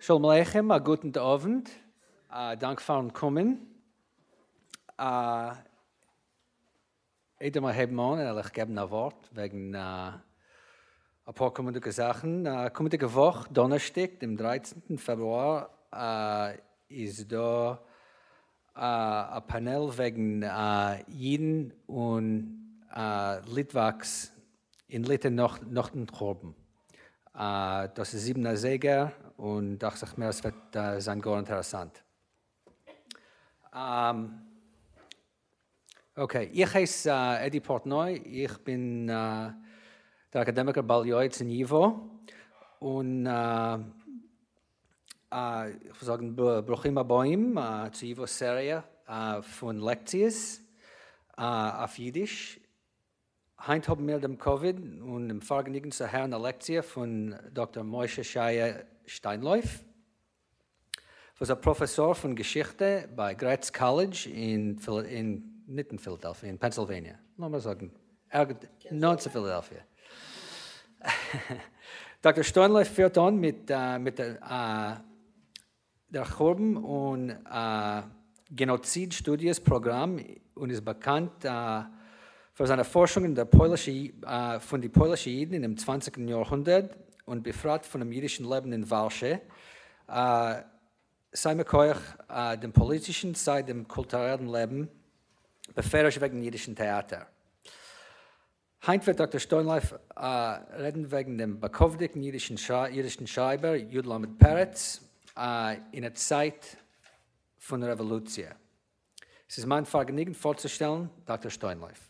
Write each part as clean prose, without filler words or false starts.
Shalom Aleichem, guten Abend. Danke für Kommen. Ich habe mal ich gebe ein Wort wegen ein paar kommende Sachen. Kommende Woche, Donnerstag, dem 13. Februar, ist da ein Panel wegen Jiden und Litwachs in Litten Norden. Das ist 7. Säger und ich sage mir, es wird sein ganz interessant. Okay, ich heiße Eddie Portnoy, ich bin der Akademiker Baljoitz in Jivo und ich würde sagen, Bruchim Aboim zu Jivo-Serie von Lektions auf Jiddisch. Heute haben wir den Covid und im Vergnügen zu hören eine Lektion von Dr. Moshe Shaya Steinleuf. Er ist ein Professor von Geschichte bei Gratz College nicht in Philadelphia, in Pennsylvania. Lass mal sagen, not zu Philadelphia. Dr. Steinleuf führt an mit der Chorben und Genozid-Studies-Programm und ist bekannt für seine Forschungen von den polnischen Jiden im 20. Jahrhundert und befragt von dem jüdischen Leben in Warschau, sei mit euch dem politischen, sei dem kulturellen Leben, befähigt wegen jüdischen Theater. Heute wird Dr. Steinleuf reden wegen dem bekovdigten jüdischen Schreiber Yud Lamed Peretz in der Zeit von der Revolution. Es ist mein Vergnügen vorzustellen, Dr. Steinleuf.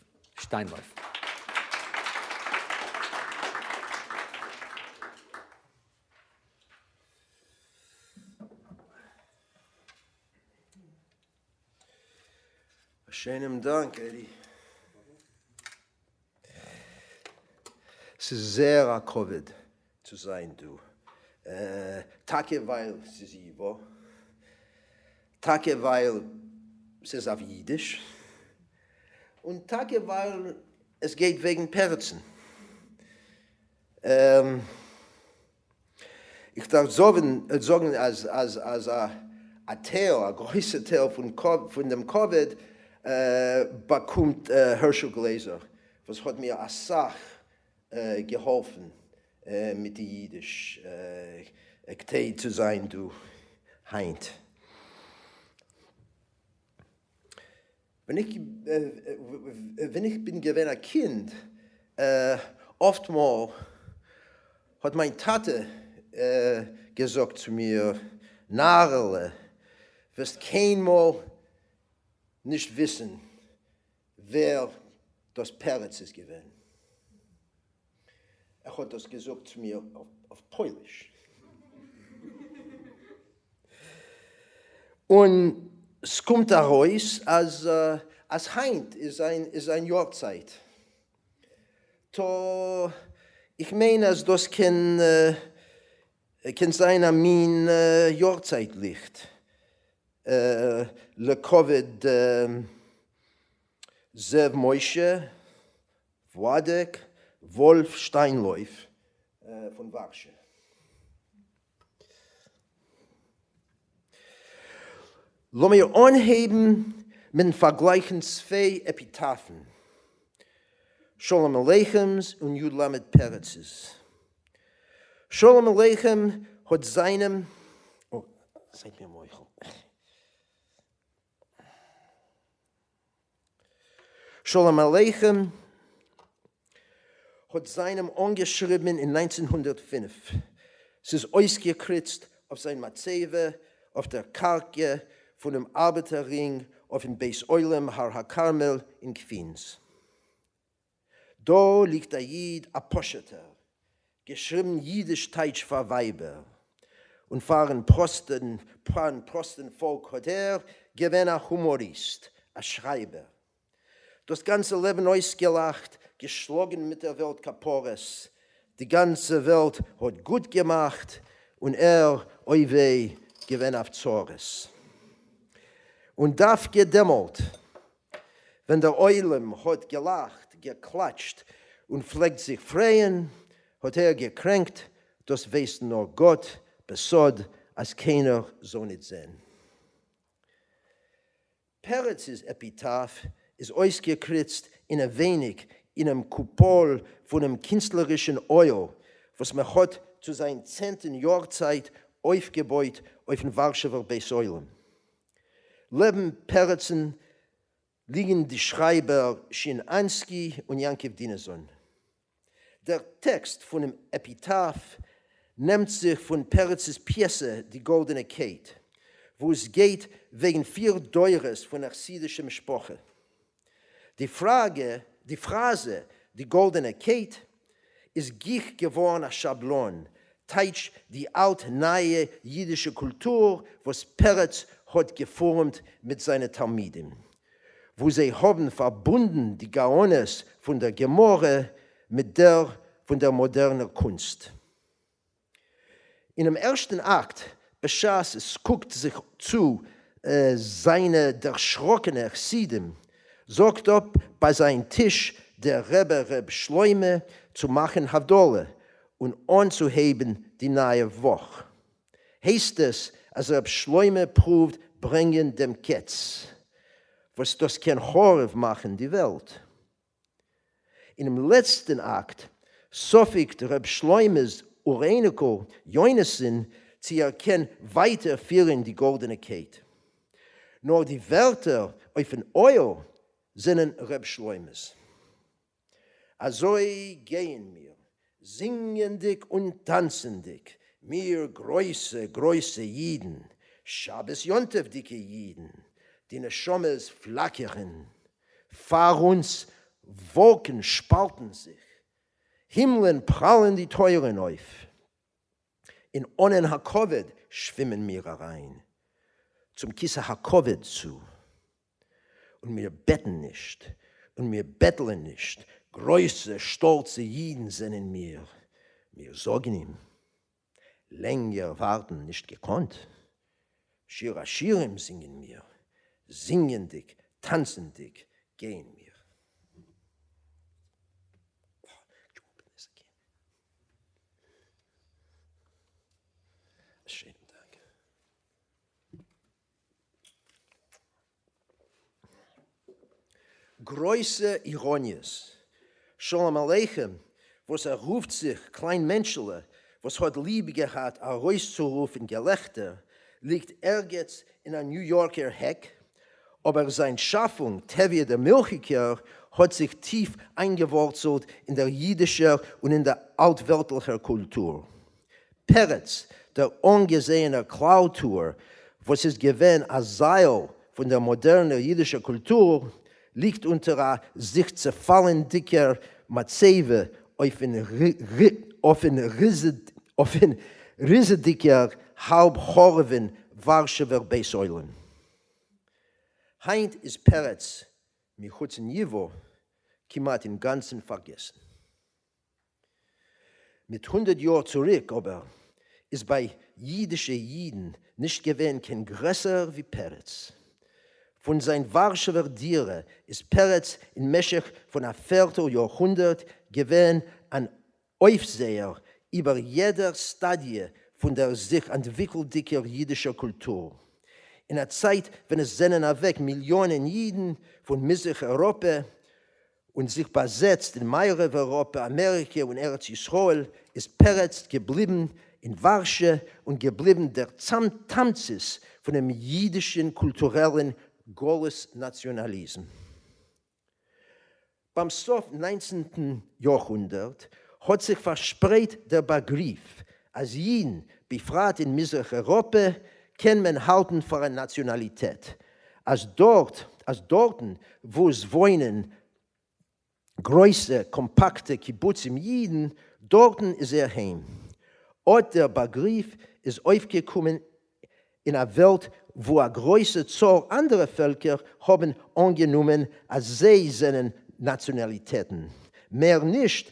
Schönen Dank, Eddie. Es ist sehr Covid zu sein, du. Tage, weil es ist Ivo. Tage, weil es ist auf Jiddisch. Und Tage, weil es geht wegen Perzen. Ich darf sagen, als ein Teil, ein größer Teil von dem Covid, bekommt Herschel Glaser. Was hat mir eine Sache geholfen, mit Jiddisch aktiv zu sein, du Heint. Wenn ich bin gewesen ein Kind, oftmals hat meine Tate gesagt zu mir, Narle, wirst keinmal nicht wissen, wer das Peretz ist gewesen. Er hat das gesagt zu mir auf Polnisch. Und es kommt heraus, als Heint ist ein Jahrzeit. Ich meine, dass das kann sein an mein Jahrzeitlicht. Le Covid, Zev Moshe, Władek, Wolf Steinleuf von Warschau. Lass mich anheben mit dem Vergleichen zwei Epitaphen. Shalom Aleichem und Yud Lamed Peretzes. Shalom Aleichem hat seinem... Oh, seid mir Meuchel. Shalom Aleichem hat seinem angeschrieben in 1905. Es ist ausgekritzt auf sein Matzeve, auf der Karke, von dem Arbeiterring auf dem Beis Oilem Har HaKarmel in Queens. Da liegt ein Jid, ein Posheter, geschrieben jiddisch Teitsch für Weiber. Und fahren Prosten Volk hat gewesen ein Humorist, ein Schreiber. Das ganze Leben ausgelacht, geschlagen mit der Welt Kapores. Die ganze Welt hat gut gemacht und oiwei, gewesen auf Zores. Und darf gedämmelt, wenn der Eulem hat gelacht, geklatscht und pflegt sich freien, hat gekränkt, das weiß nur Gott, besod als keiner so nicht sehen. Peretz's Epitaph ist ausgekritzt in ein wenig in einem Kupol von einem künstlerischen Oil, was man hat zu seiner 10. Jahrzeit aufgebaut auf dem Warschauer Beisäulem. Neben Peretzen liegen die Schreiber Schimanski und Jankiv Dineson. Der Text von dem Epitaph nimmt sich von Peretz's Piese Die Goldene Kette, wo es geht wegen 4 Deures von chassidischer Sprache. Die Phrase Die Goldene Kette ist gich geworden als Schablon, teich die alt-neue jüdische Kultur, was Peretz hat geformt mit seinen Talmidim, wo sie haben verbunden die Gaones von der Gemorre mit der von der modernen Kunst. In dem ersten Akt beschaß es guckt sich zu seine erschrockene Chassidim, sorgt ob bei seinem Tisch der Reb Schleume zu machen Havdole und anzuheben die neue Woche. Heißt es, als Reb Schleume prüft, bringen dem Ketz, was das kein Horror machen die Welt. In dem letzten Akt suffigt Reb Schleumes Ureniko Joinesen zu erkennen, weiterführen die Goldene Kette. Nur die Wörter auf den Oil sind Reb Schleumes. Also gehen wir, singendig und tanzendig, mir große Jiden, Shabbos Yontev dicke Jiden, die Neshomes flackern, vor uns Wolken spalten sich, Himmeln prallen die Teuren auf, in Onnen Hakoved schwimmen wir rein, zum Kisse Hakoved zu, und wir betten nicht, und wir betteln nicht, große, stolze Jiden sind in mir. Wir sagen ihm, länger warten nicht gekonnt. Shir Hashirim singen wir, singendig, tanzendig gehen wir. Schönen Dank. Große Ironies. Shalom Aleichem, was ruft sich klein Menschele, was hat Liebe gehabt, herauszurufen Gelächter, liegt ergens in einem New Yorker Heck, aber seine Schaffung, Tevye der Milchiker, hat sich tief eingewurzelt in der jüdischen und in der altweltlichen Kultur. Peretz, der ungesehene Klautur, was ist gewesen als Seil von der modernen jüdischen Kultur, liegt unter einer sich zerfallen dicker Matzeve auf ein riesedicker, halbhorven Warschauer Beisäulen. Heint ist Peretz, mit Chutzen Jivo, kimat im Ganzen vergessen. Mit 100 Jahren zurück aber ist bei jüdischen Jiden nicht gewesen kein größer wie Peretz. Von seinen Warschauer Dieren ist Peretz in Meschech von einem Vierteljahrhundert gewesen ein Aufseher über jeder Stadie von der sich entwickelnden jüdischen Kultur. In der Zeit, wenn es seinen weg Millionen Jiden von Mitteleuropa und sich besetzt in mehrere Europa, Amerika und Eretz Yisrael, ist Peretz geblieben in Warschau und geblieben der Tamzis von dem jüdischen kulturellen Goles Nationalismus. Beim Sof 19. Jahrhundert hat sich verspreit der Begriff, als Jiden, befragt in Mitteleuropa, kann man halten für eine Nationalität. Als dort, wo es wohnen, große, kompakte Kibbutz im Jiden, dort ist heim. Und der Begriff ist aufgekommen in einer Welt, wo eine große Zahl anderer Völker haben angenommen, als sie seine Nationalitäten. Mehr nicht,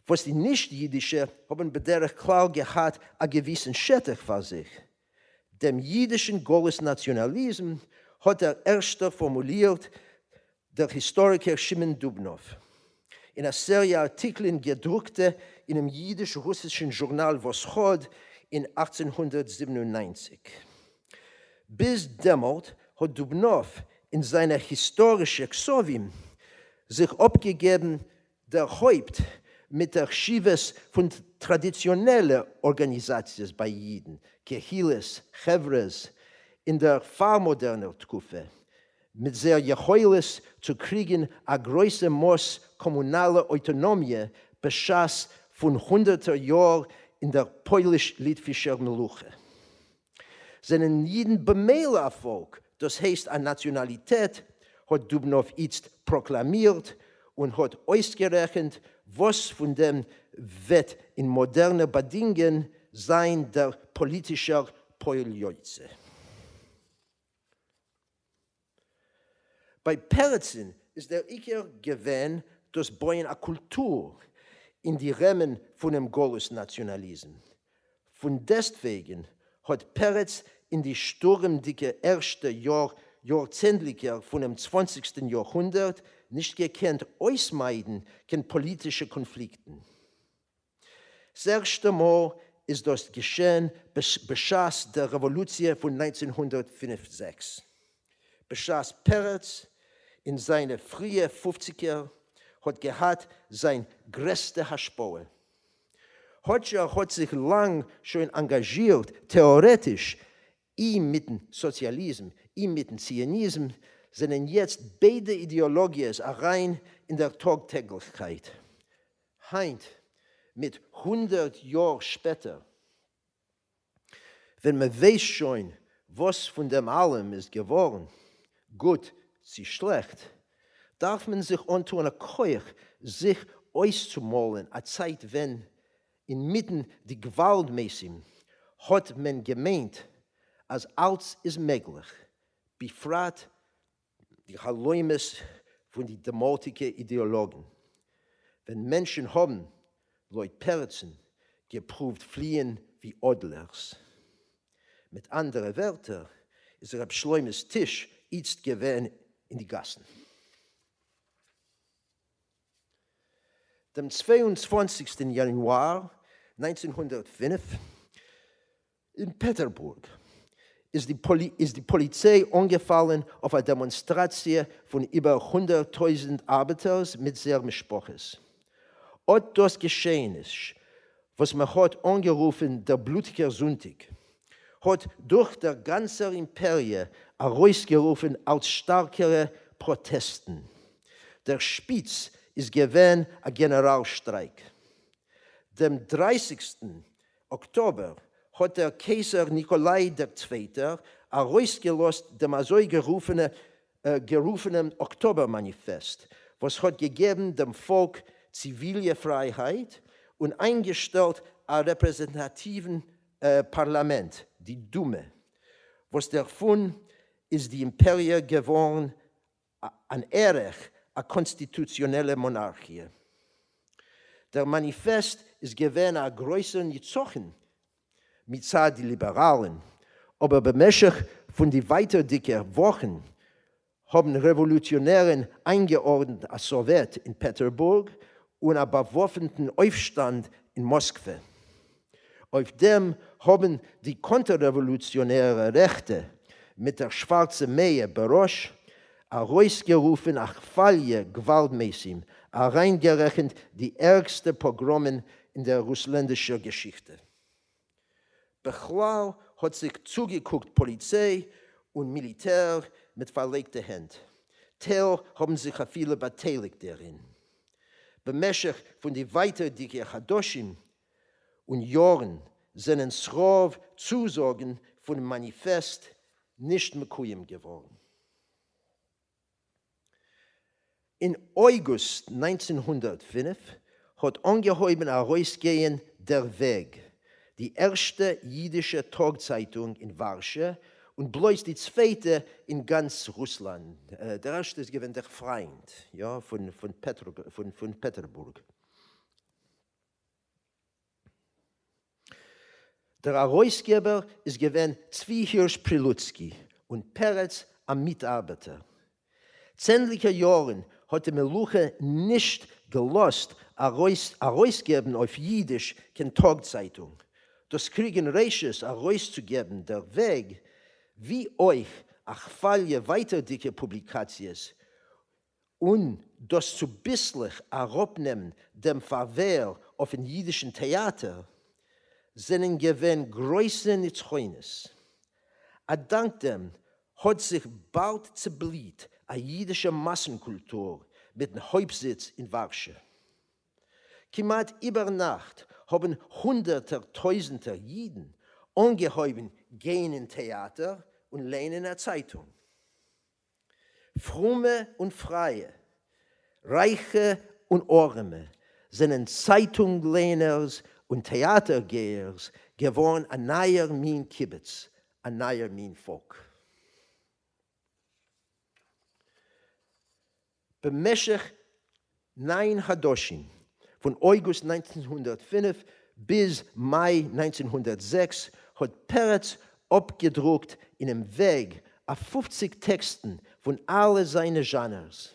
was die Nicht-Jüdischen haben bederich klar gehabt, einen gewissen Schettich für sich. Dem jüdischen Goles Nationalismus hat der erste formuliert, der Historiker Shimon Dubnow. In einer Serie Artikeln gedruckte in einem jüdisch-russischen Journal Voschod in 1897. Bis demort hat Dubnow in seiner historischen Ksovim sich abgegeben, der Haupt mit der Chives von traditionellen Organisationen bei Jiden, Kehiles, Chevres, in der vormodernen Tkufe, mit sehr Jehoiles zu kriegen, a große Maß kommunale Autonomie beschaß von 100er Jahren in der polisch-litwischen Meluche. Seinen jeden Bemehlerfolg, das heißt an Nationalität, hat Dubnow jetzt proklamiert und hat ausgerechnet, was von dem wird in modernen Bedingungen sein der politischer Poljojze. Bei Peretzin ist der Iker gewesen, das Bauen einer Kultur in die Rämen von dem Golus-Nationalismus. Von deswegen hat Peretz in die sturmdicke erste Jahrzehnte von dem 20. Jahrhundert nicht gekannt ausmeiden kann politische Konflikten. Das erste Mal ist das geschehen, beschaß der Revolution von 1905-6. Beschaß Peretz in seine frühen 50er hat gehabt sein größte Haschpoe. Hoxha hat sich lang schon engagiert, theoretisch, ihm mit dem Sozialismus, ihm mit dem Zionismus, sind jetzt beide Ideologien rein in der Tagtäglichkeit. Heint, mit 100 Jahren später, wenn man weiß schon, was von dem allem ist geworden, gut, sie schlecht, darf man sich antun, sich auszumalen, a Zeit, wenn inmitten die Gewaltmäßigen hat man gemeint, als alles ist möglich, befreit die Halloimes von den demotischen Ideologen. Wenn Menschen haben, laut Peretzin, geprüft fliehen wie Adlers. Mit anderen Wörtern ist Reb Shloimes Tisch jetzt gewesen in die Gassen. Dem 22. Januar 1905 in Peterburg ist die Polizei angefallen auf eine Demonstration von über 100.000 Arbeitern mit Serbenspruches. Und das geschehen ist, was man hat angerufen, der blutige Sonntag, hat durch der ganze Imperie herausgerufen als stärkere Protesten. Der Spitz ist gewesen ein Generalstreik. Dem 30. Oktober hat der Kaiser Nikolai II. Herausgelost dem so gerufenen Oktobermanifest, was hat gegeben dem Volk zivile Freiheit und eingestellt ein repräsentativen Parlament, die Dume. Was davon ist die Imperie geworden, an Erich, eine konstitutionelle Monarchie. Der Manifest ist gewesen ein größer Nizochen mit die Liberalen, aber bemächtig von den weiterdicken Wochen haben Revolutionäre eingeordnet als Sowjet in Peterburg und einen bewaffneten Aufstand in Moskau. Auf dem haben die konterrevolutionären Rechte mit der Schwarzen Meer Berosch herausgerufen, nach Falle gewaltmäßig, hereingerechnet die ärgsten Pogromen in der russländischen Geschichte. Bechlal hat sich zugeguckt, Polizei und Militär mit verlegten Händen. Teil haben sich viele beteiligt darin. Bemächtigt von den weiterdicken Chadoshim und Jahren sind Srov Zusagen von dem Manifest nicht mekuyim geworden. In August 1905 hat angeheuben herausgehen Der Weg, die erste jüdische Tagzeitung in Warschau und bloß die zweite in ganz Russland. Der erste ist gewesen der Freund, ja, von Peterburg. Der Herausgeber ist gewesen Zvi Prilutsky und Peretz am Mitarbeiter. Zähnliche Jahre hat die Meluche nicht gelost, herausgeben auf Jiddisch keine Tagzeitung. das Kriegen Reiches herauszugeben, der Weg, wie euch achfalje weiter dicke Publikations und das zu bisslich herabnehmen dem Verwehr auf den jüdischen Theater, sind gewinn größer Nitzchoines. Dank dem hat sich bald zerbliet eine jüdische Massenkultur mit dem Hauptsitz in Warschau. Kimat über Nacht haben Hunderter, Tausender Jiden angehäuben gehen in Theater und lehnen in der Zeitung. Frumme und Freie, Reiche und Arme sind Zeitunglehners und Theatergehers geworden ein neuer Min Kibbutz, ein neuer Min Volk. Bemeshech 9 Hadoshim, von August 1905 bis Mai 1906, hat Peretz abgedruckt in einem Weg auf 50 Texten von allen seinen Genres.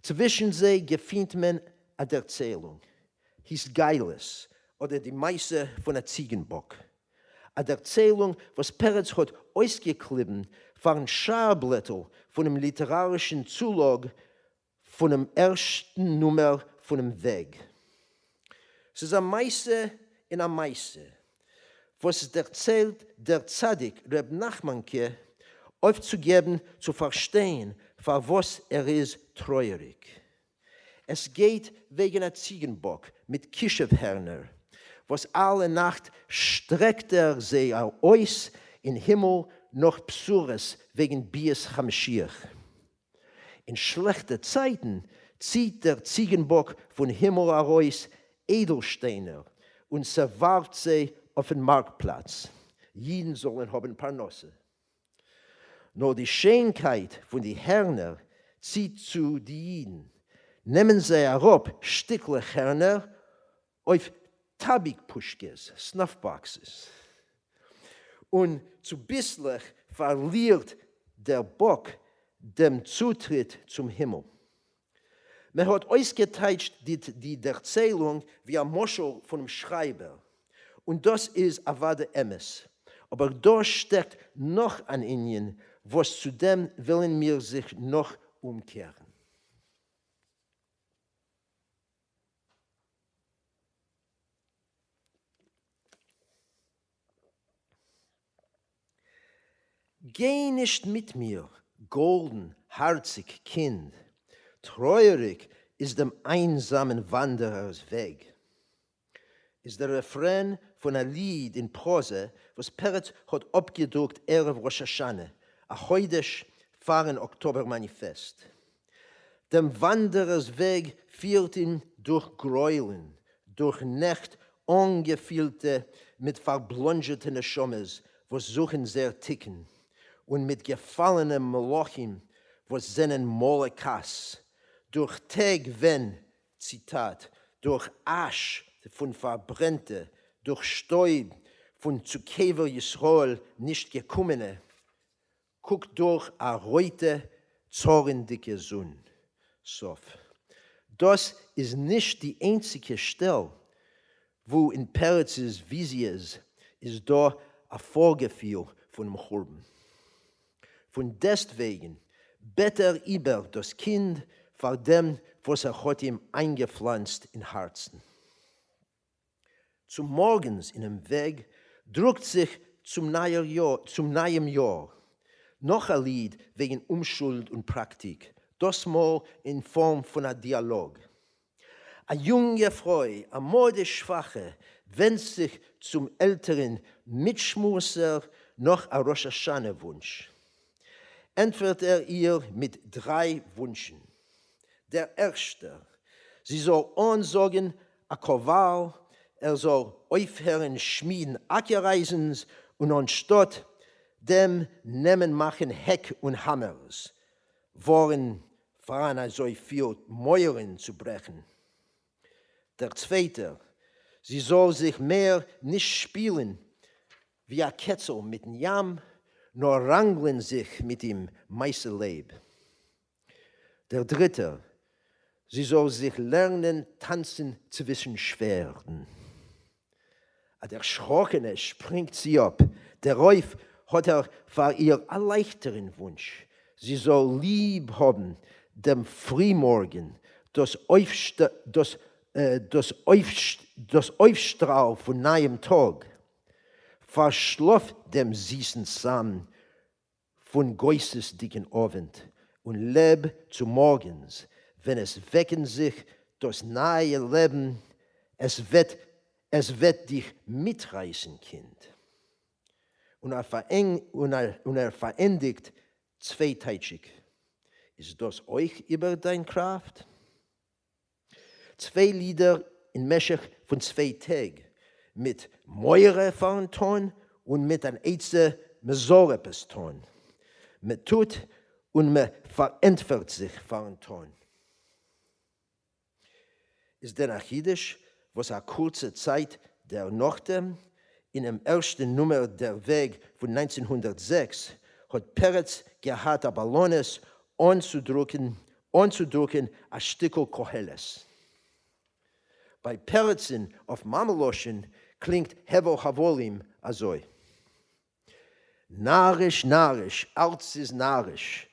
Zwischen sie findet man eine Erzählung, hieß Geiles oder die Meise von der Ziegenbock. Eine Erzählung, was Peretz hat ausgeklebt, waren Scharblätter von dem literarischen Zulog von dem ersten Nummer von dem Weg. Es ist eine Meise in einer Meise, was erzählt der Tzadik Reb Nachmanke aufzugeben, zu verstehen, für was ist treuerig. Es geht wegen einer Ziegenbock mit Kischefhörner, was alle Nacht streckt sich aus in Himmel noch Psures wegen Bies Chamschiach. In schlechten Zeiten zieht der Ziegenbock von Himmel heraus Edelsteine und zerwarft sie auf den Marktplatz. Jeden sollen haben Parnasse. Nur die Schönheit von den Hörner zieht zu den Jiden. Nehmen sie herab Stückle Hörner auf Tabikpuschkes, Snuffboxes. Und zu bisslich verliert der Bock dem Zutritt zum Himmel. Man hat ausgeteilt die Erzählung wie ein Moschel von dem Schreiber. Und das ist Avada Emes. Aber da steckt noch ein Indien, was zu dem wollen wir sich noch umkehren. Geh nicht mit mir, golden, herzig Kind. Treuerig ist dem einsamen Wanderers Weg. Ist der Refrain von einem Lied in Prose, was Peretz hat abgedruckt Erev Rosh Hashanah, ein heutiges Fahren Oktobermanifest. Dem Wanderers Weg führt ihn durch Gräulen, durch Nacht ungefüllte mit verblongetenen Schommes, was suchen sehr ticken, und mit gefallenen Molochim, was seinen Molekas, durch Tag, wenn, Zitat, durch Asch von Verbrennte, durch Stäub von zu Kever Yisrael nicht gekommene, guckt durch a reute, zorndicke Sonne. Sof. Das ist nicht die einzige Stelle, wo in Peretz's Visies ist da ein Vorgefühl von dem Churban. Von deswegen better über das Kind vor dem, was hat ihm eingepflanzt in Herzen. Zum Morgens in dem Weg druckt sich zum neuen Jahr noch ein Lied wegen Umschuld und Praktik, das mal in Form von einem Dialog. Eine junge Frau, eine modeschwache, wendet sich zum älteren Mitschmuser noch ein Rosh Hashanah-Wunsch. Antwortet ihr mit 3 Wünschen. Der erste, sie soll ansagen, a Koval, soll aufhören, schmieden Ackerreisens und anstatt dem nehmen machen Heck und Hammers, worin fahren so viel Mäuren zu brechen. Der zweite, sie soll sich mehr nicht spielen wie ein Ketzel mit dem Jam, nur rangeln sich mit dem Meißelleib. Der dritte, sie soll sich lernen, tanzen zwischen Schwerten. Der Erschrockene springt sie ab. Der Räuf hat für ihr erleichteren Wunsch. Sie soll lieb haben dem Frühmorgen, das Aufstrahl von neuem Tag. Verschlaff dem süßen Samen von geistesdicken Abend und leb zu morgens, wenn es wecken sich das neue Leben, es wird dich mitreißen, Kind. Und er verendigt zweiteilig. Ist das euch über dein Kraft? 2 Lieder in Meschach von 2 Tagen mit Meure fahren Ton und mit ein Eize Mesorepes Ton. Mit tut und me verentfert sich fahren Ton. Ist der Achidisch, was a kurze Zeit der Nochte in dem ersten Nummer der Weg von 1906 hat Peretz gehabt, a Ballones anzudrucken a Stückel Koheles. Bei Peretzen auf Mameloschen klingt Hevo Havolim also. Narisch, Arz ist narisch.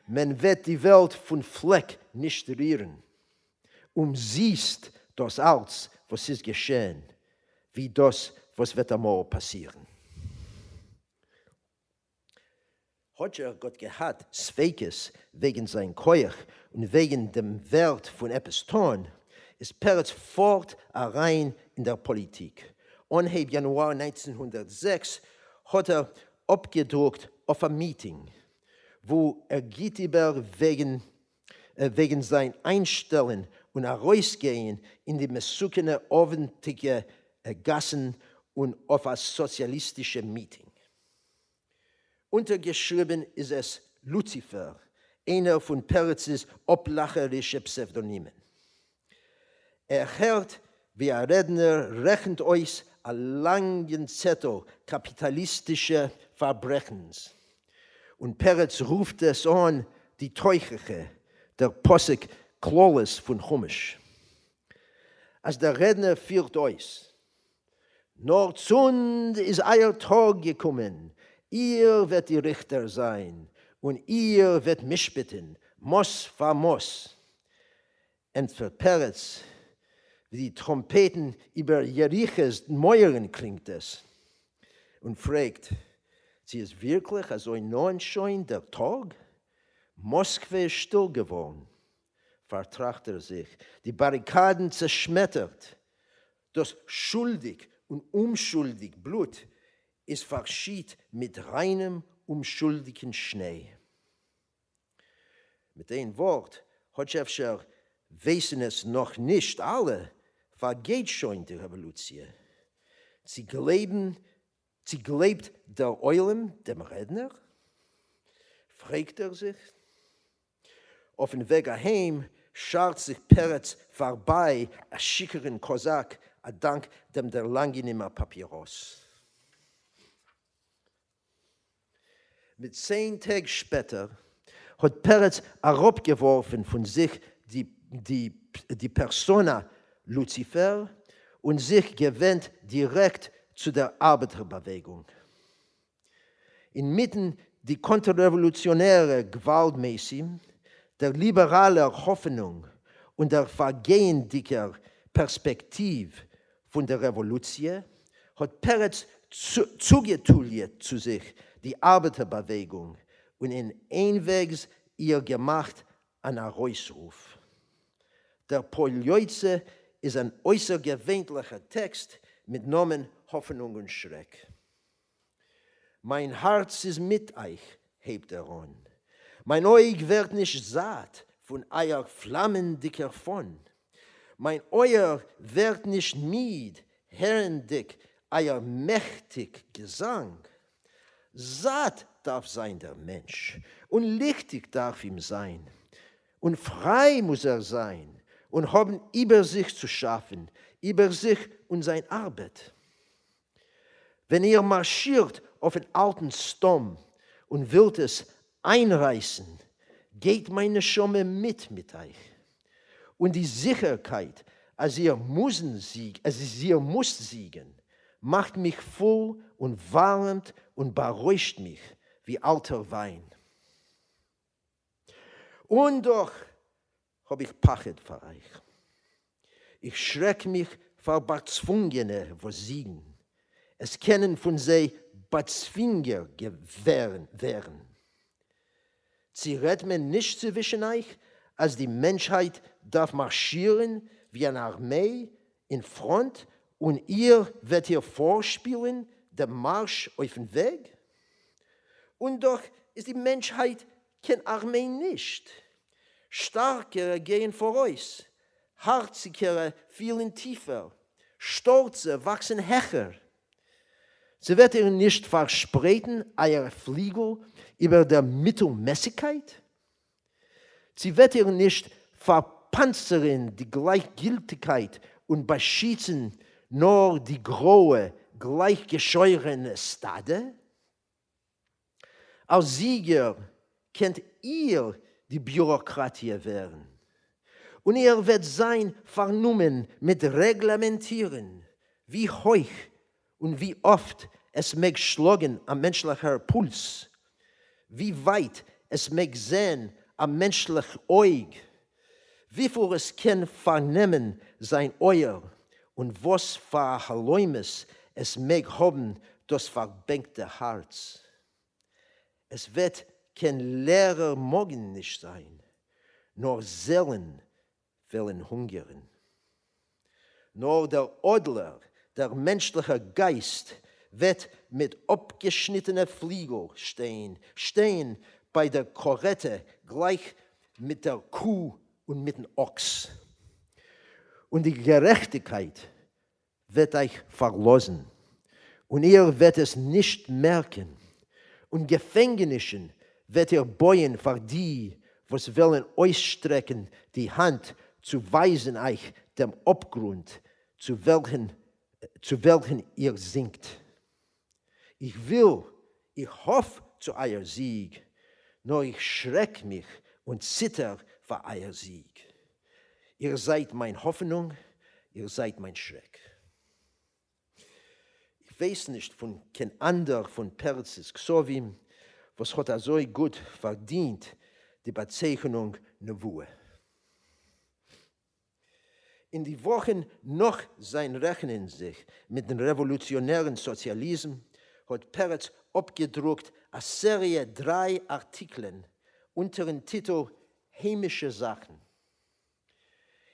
Man wird die Welt von Fleck nicht rühren. Siehst das Arz, was ist geschehen, wie das, was wird einmal passieren. Hat Gott gehabt, Sveikes wegen sein Keuch und wegen dem Wert von etwas tun, ist Peretz fort rein in der Politik. Anheb Januar 1906 hat abgedruckt auf ein Meeting, wo Gittiber wegen sein Einstellen und Rausgehen in die mesukene öffentliche Gassen und auf ein sozialistisches Meeting. Untergeschrieben ist es Luzifer, einer von Peretzes oblacherischen Pseudonymen. Hört, wie ein Redner rechnet euch einen langen Zettel kapitalistischer Verbrechens. Und Peretz ruft es an, die Teuchige, der Posek Klolis von Chumash. Als der Redner führt euch, nur Zund ist euer Tag gekommen, ihr werdet die Richter sein und ihr werdet mich bitten, Mos va Mos. Entfört Peretz, wie die Trompeten über Jeriches Mäuren klingt es und fragt, sie ist wirklich also ein Neunschein der Tag? Moskwa ist still geworden, vertracht sich, die Barrikaden zerschmettert, das schuldig und unschuldig Blut ist verschied mit reinem, unschuldigen Schnee. Mit dem Wort hat Schäfscher wissen es noch nicht alle, vergeht schon die Revolution. Sie gelebt der Eulen, dem Redner? Fragt sich. Auf dem Weg heim schaut sich Peretz vorbei, a schickeren Kosak, a dank dem der langenehmer Papieros. Mit 10 Tagen später hat Peretz herabgeworfen von sich die Persona Luzifer und sich gewendet direkt zu der Arbeiterbewegung. Inmitten die konterrevolutionäre Gewaltmäßig, der liberalen Hoffnung und der vergehendiger Perspektive von der Revolution hat Peretz zugetuliert zu sich die Arbeiterbewegung und in einwegs ihr gemacht einen Ausruf. Der Poljoitze ist ein äußergewöhnlicher Text mit Namen Hoffnung und Schreck. Mein Herz ist mit euch, hebt er an. Mein Auge wird nicht satt von euer flammendicker Fon. Mein Ohr wird nicht mied, herrendick, euer mächtig Gesang. Satt darf sein der Mensch und lichtig darf ihm sein. Und frei muss er sein und haben über sich zu schaffen, über sich und seine Arbeit. Wenn ihr marschiert auf den alten Stamm und wollt es einreißen, geht meine Schomme mit euch. Und die Sicherheit, als ihr muss siegen, macht mich voll und warmt und beruhigt mich wie alter Wein. Und doch habe ich Pachet für euch. Ich schreck mich vor Bezwungene, wo siegen. Es können von sie Bezwinger wären. Sie redet mir nicht zwischen euch, als die Menschheit darf marschieren wie eine Armee in Front und ihr werdet hier vorspielen, der Marsch auf den Weg? Und doch ist die Menschheit keine Armee nicht. Starkere gehen vor euch, Herzigere fielen tiefer, Stolze wachsen höher. Sie wird ihr nicht versprechen, euer Flügel über der Mittelmäßigkeit? Sie wird ihr nicht verpanzern die Gleichgültigkeit und beschießen nur die graue, gleichgescheuerte Stade? Als Sieger könnt ihr die Bürokratie werden. Und ihr werdet sein vernommen mit Reglementieren, wie hoch und wie oft es mag schlagen am menschlichen Puls, wie weit es mag sehen am menschlichen Auge, wie viel es kann vernehmen sein Euer und was für Geheimnis es mag haben das verbänkte Herz. Es wird kein leerer Morgen nicht sein, nur Seelen wollen hungern. Nur der Adler, der menschliche Geist, wird mit abgeschnittenen Flügeln stehen bei der Korette, gleich mit der Kuh und mit dem Ochs. Und die Gerechtigkeit wird euch verlassen, und ihr werdet es nicht merken. Und Gefängnissen wird ihr beuen für die, was wollen ausstrecken, die Hand zu weisen euch dem Abgrund, zu welchen ihr sinkt. Ich hoffe zu euer Sieg, nur ich schreck mich und zitter vor euer Sieg. Ihr seid meine Hoffnung, ihr seid mein Schreck. Ich weiß nicht von kein anderer von Perzis Ksovim, was hat so gut verdient, die Bezeichnung Nevuah. In die Wochen nach sein Rechnen sich mit dem revolutionären Sozialismus hat Peretz abgedruckt eine Serie 3 Artikeln unter dem Titel Heimische Sachen.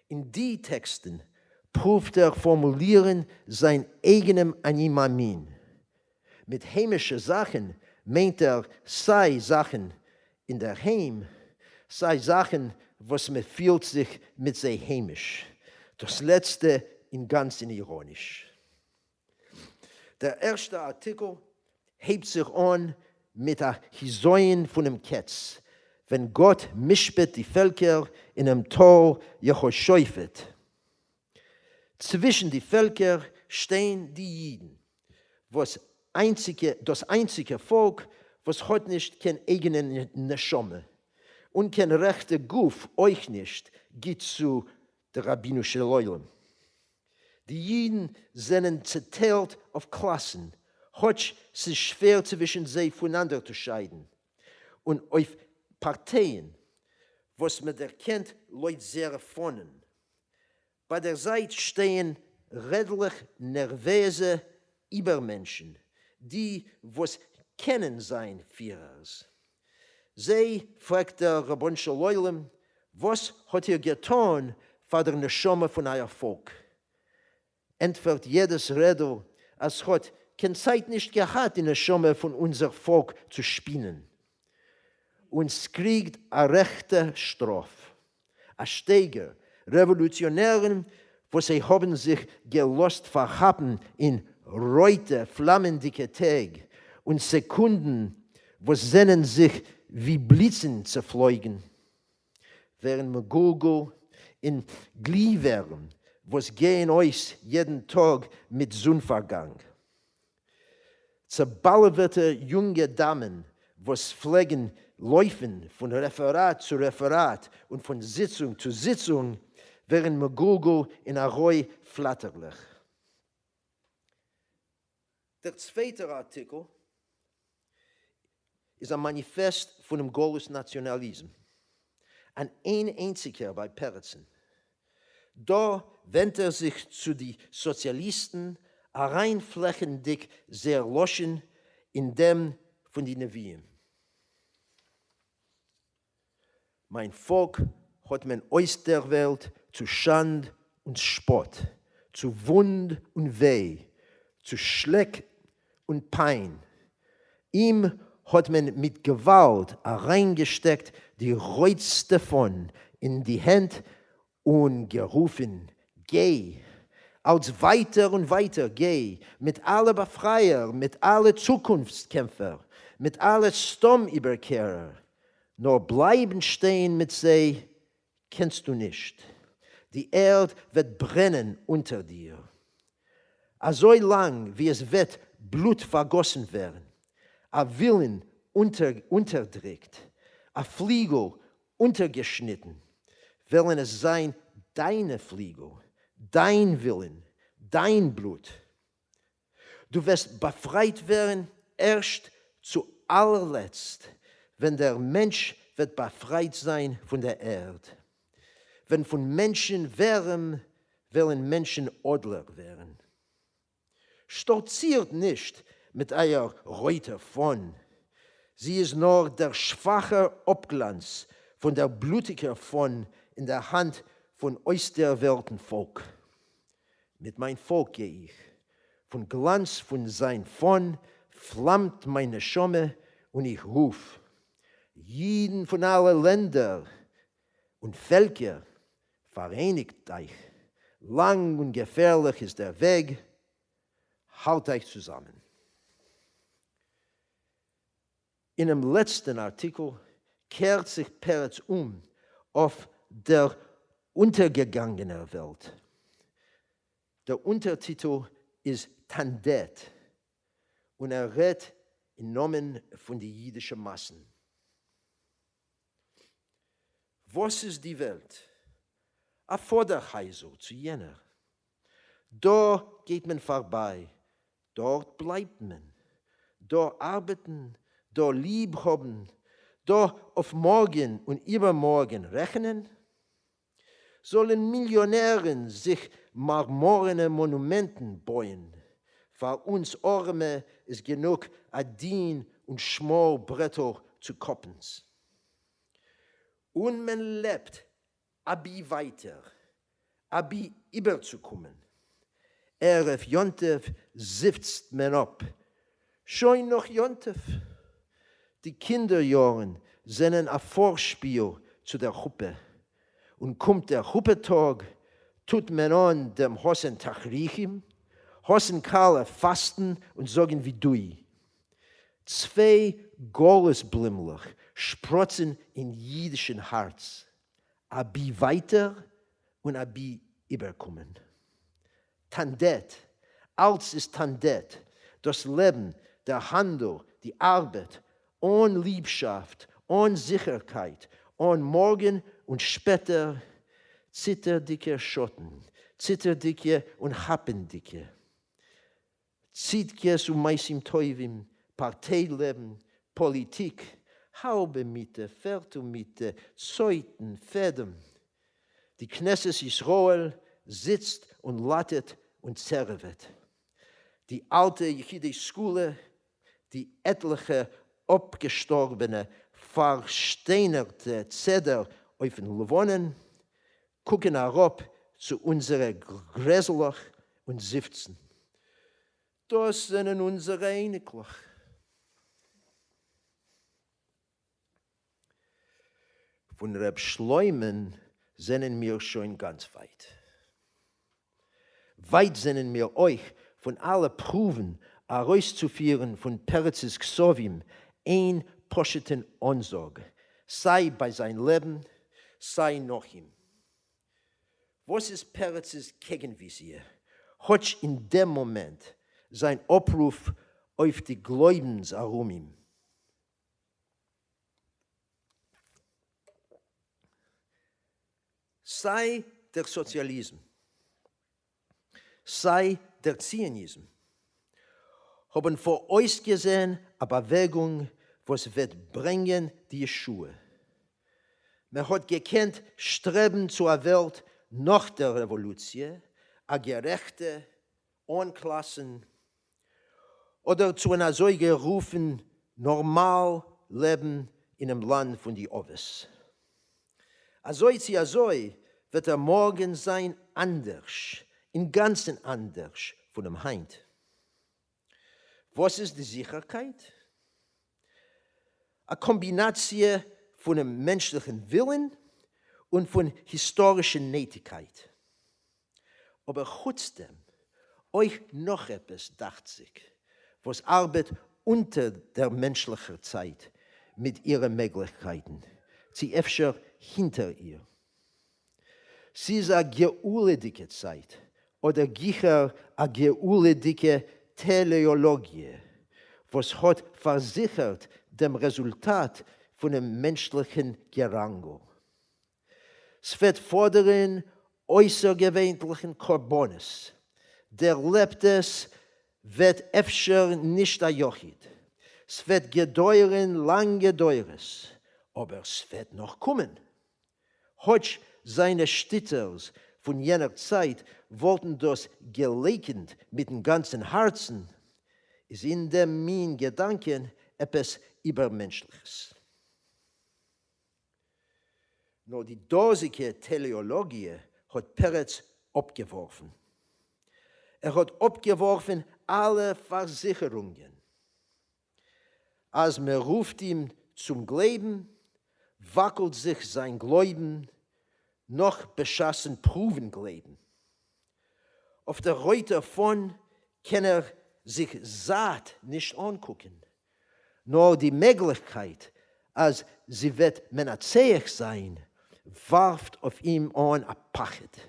In die Texten prüft er formulieren sein eigenem Animamin. Mit heimische Sachen meint er sei Sachen in der Heim, sei Sachen, was man fühlt sich mit sei heimisch. Das letzte in ganz ironisch. Der erste Artikel hebt sich an mit der Hisoin von dem Ketz, wenn Gott mischbet die Völker in einem Tor Jehoschäufet. Zwischen die Völker stehen die Jiden, das einzige Volk, was hat nicht kein eigenen Neshome und kein rechter Guf euch nicht geht zu der rabbinischen Leulam. Die Jiden sind zerteilt auf Klassen, hat es ist schwer zwischen sie voneinander zu scheiden. Und auf Parteien, was man erkennt, Leute sehr vornen. Bei der Seite stehen redlich nervöse Übermenschen, die, was kennen sein Führers. Sie fragt der rabbinische Leulam, was hat ihr getan für der Neshama von euer Volk? Entwert jedes Redel, als hat keine Zeit nicht gehabt, die Neshama von unser Volk zu spinnen. Uns kriegt eine rechte Strafe. Ein Steiger, Revolutionären, wo sie haben sich gelost verhaben in reute, flammendicke Tage und Sekunden, wo sehnen sich wie Blitzen zerfliegen. Während Megulgul in Gliewärm, was gehen euch jeden Tag mit Sonnenvergang. Zerballerte junge Damen, was pflegen laufen von Referat zu Referat und von Sitzung zu Sitzung, während Megulgul in Arroy flatterlich. Der zweite Artikel ist ein Manifest von dem Gaulisch Nationalismus. Ein einziger bei Peretzen. Da wendet sich zu den Sozialisten rein flächendeckend sehr loschen in dem von den Nevien. Mein Volk hat man aus der Welt zu Schand und Spott, zu Wund und Weh, zu Schleck und Pein. Ihm hat man mit Gewalt reingesteckt die Reuz davon in die Hände und gerufen, geh, als weiter und weiter geh, mit allen Befreier, mit allen Zukunftskämpfer, mit allen Sturmüberkehrer, nur bleiben stehen mit sie, kennst du nicht. Die Erde wird brennen unter dir. So lang, wie es wird Blut vergossen werden, a Willen unterdrückt, a Fliegel untergeschnitten, wollen es sein deine Fliegel, dein Willen, dein Blut. Du wirst befreit werden, erst zu allerletzt, wenn der Mensch wird befreit sein von der Erde. Wenn von Menschen wären, wollen Menschen Adler werden. Stolziert nicht mit eurer Reute von. Sie ist nur der schwache Abglanz von der blutigen von in der Hand von auserwählten Volk. Mit mein Volk gehe ich. Von Glanz von sein von flammt meine Schomme und ich ruf. Jeden von allen Ländern und Völker vereinigt euch. Lang und gefährlich ist der Weg. Halt euch zusammen. In dem letzten Artikel kehrt sich Peretz auf der untergegangenen Welt. Der Untertitel ist Tandet und redet im Namen von den jüdischen Massen. Was ist die Welt? A Vorderheisel zu jener. Da geht man vorbei, dort bleibt man. Da arbeiten, da lieb haben, da auf morgen und übermorgen rechnen. Sollen Millionären sich marmorene Monumenten bauen. Für uns Arme ist genug Adin und Schmolbretter zu koppens. Und man lebt, abi weiter, abi überzukommen. Erf Jontef sifzt man ab. Schon noch Jontef. Die Kinderjahren sind ein Vorspiel zu der Huppe. Und kommt der Huppetag, tut man an dem Hossen Tachrichim, Hossen Kale fasten und sagen wie Dui. 2 Golesblimmler sprotzen in jüdischen Herz. Abi weiter und abi überkommen. Tandet, als ist Tandet, das Leben, der Handel, die Arbeit, ohne Liebschaft, ohne Sicherheit, ohne Morgen und später zitterdicke Schotten, zitterdicke und happendicke. Zitkes und Meisim Teuvim, Parteileben, Politik, Haube Mitte, Fertumite, Zeuten, Fedem. Die Knesset Israel sitzt und lattet und zerret. Die alte Jehidei-Schule, die etliche abgestorbene, versteinerte Zeder auf den Levonen, gucken herab zu unseren Gräselach und Sifzen. Das sind unsere Einiglich. Von Reb Schleumen sind wir schon ganz weit. Weit sind wir euch von allen Proven herauszuführen von Peretzes Ksovim ein poscheten Ansage, sei bei sein Leben, sei nach ihm. Was ist Peretzes Gegenvisier? Hat in dem Moment sein Abruf auf die Glaubensarumim. Sei der Sozialismus, sei der Zionismus, haben vor euch gesehen eine Bewegung, was wird bringen die Yeshua. Man hat gekannt, Streben zu einer Welt nach der Revolution, eine gerechte, ohne Klassen, oder zu einer so gerufen, normal Leben in einem Land von die Oves. Also wird der Morgen sein anders, im Ganzen anders von dem Heint. Was ist die Sicherheit? Eine Kombination von dem menschlichen Willen und von historischer Nötigkeit. Aber trotzdem, euch noch etwas dacht sich, was Arbeit unter der menschlichen Zeit mit ihren Möglichkeiten, sie öfter hinter ihr. Sie ist eine geuledike Zeit oder gicher eine geuledike Teleologie, was hat versichert dem Resultat von dem menschlichen Gerangel. Es wird fordern äußergewöhnlichen Korbones. Der Lebtes wird öfter nicht erjochit. Es wird gedauern, lang gedeures, aber es wird noch kommen. Heute seine Stitters von jener Zeit wollten das gelekend mit dem ganzen Herzen, ist in dem mein Gedanken etwas Übermenschliches. Nur die dosige Teleologie hat Peretz abgeworfen. Hat abgeworfen alle Versicherungen. Als man ruft ihm zum Glauben, wackelt sich sein Glauben, noch beschassen Proven Glauben. Auf der Reute davon kann sich Saat nicht angucken, nur die Möglichkeit, als sie wird menaceiig sein, warft auf ihm an a Pachet.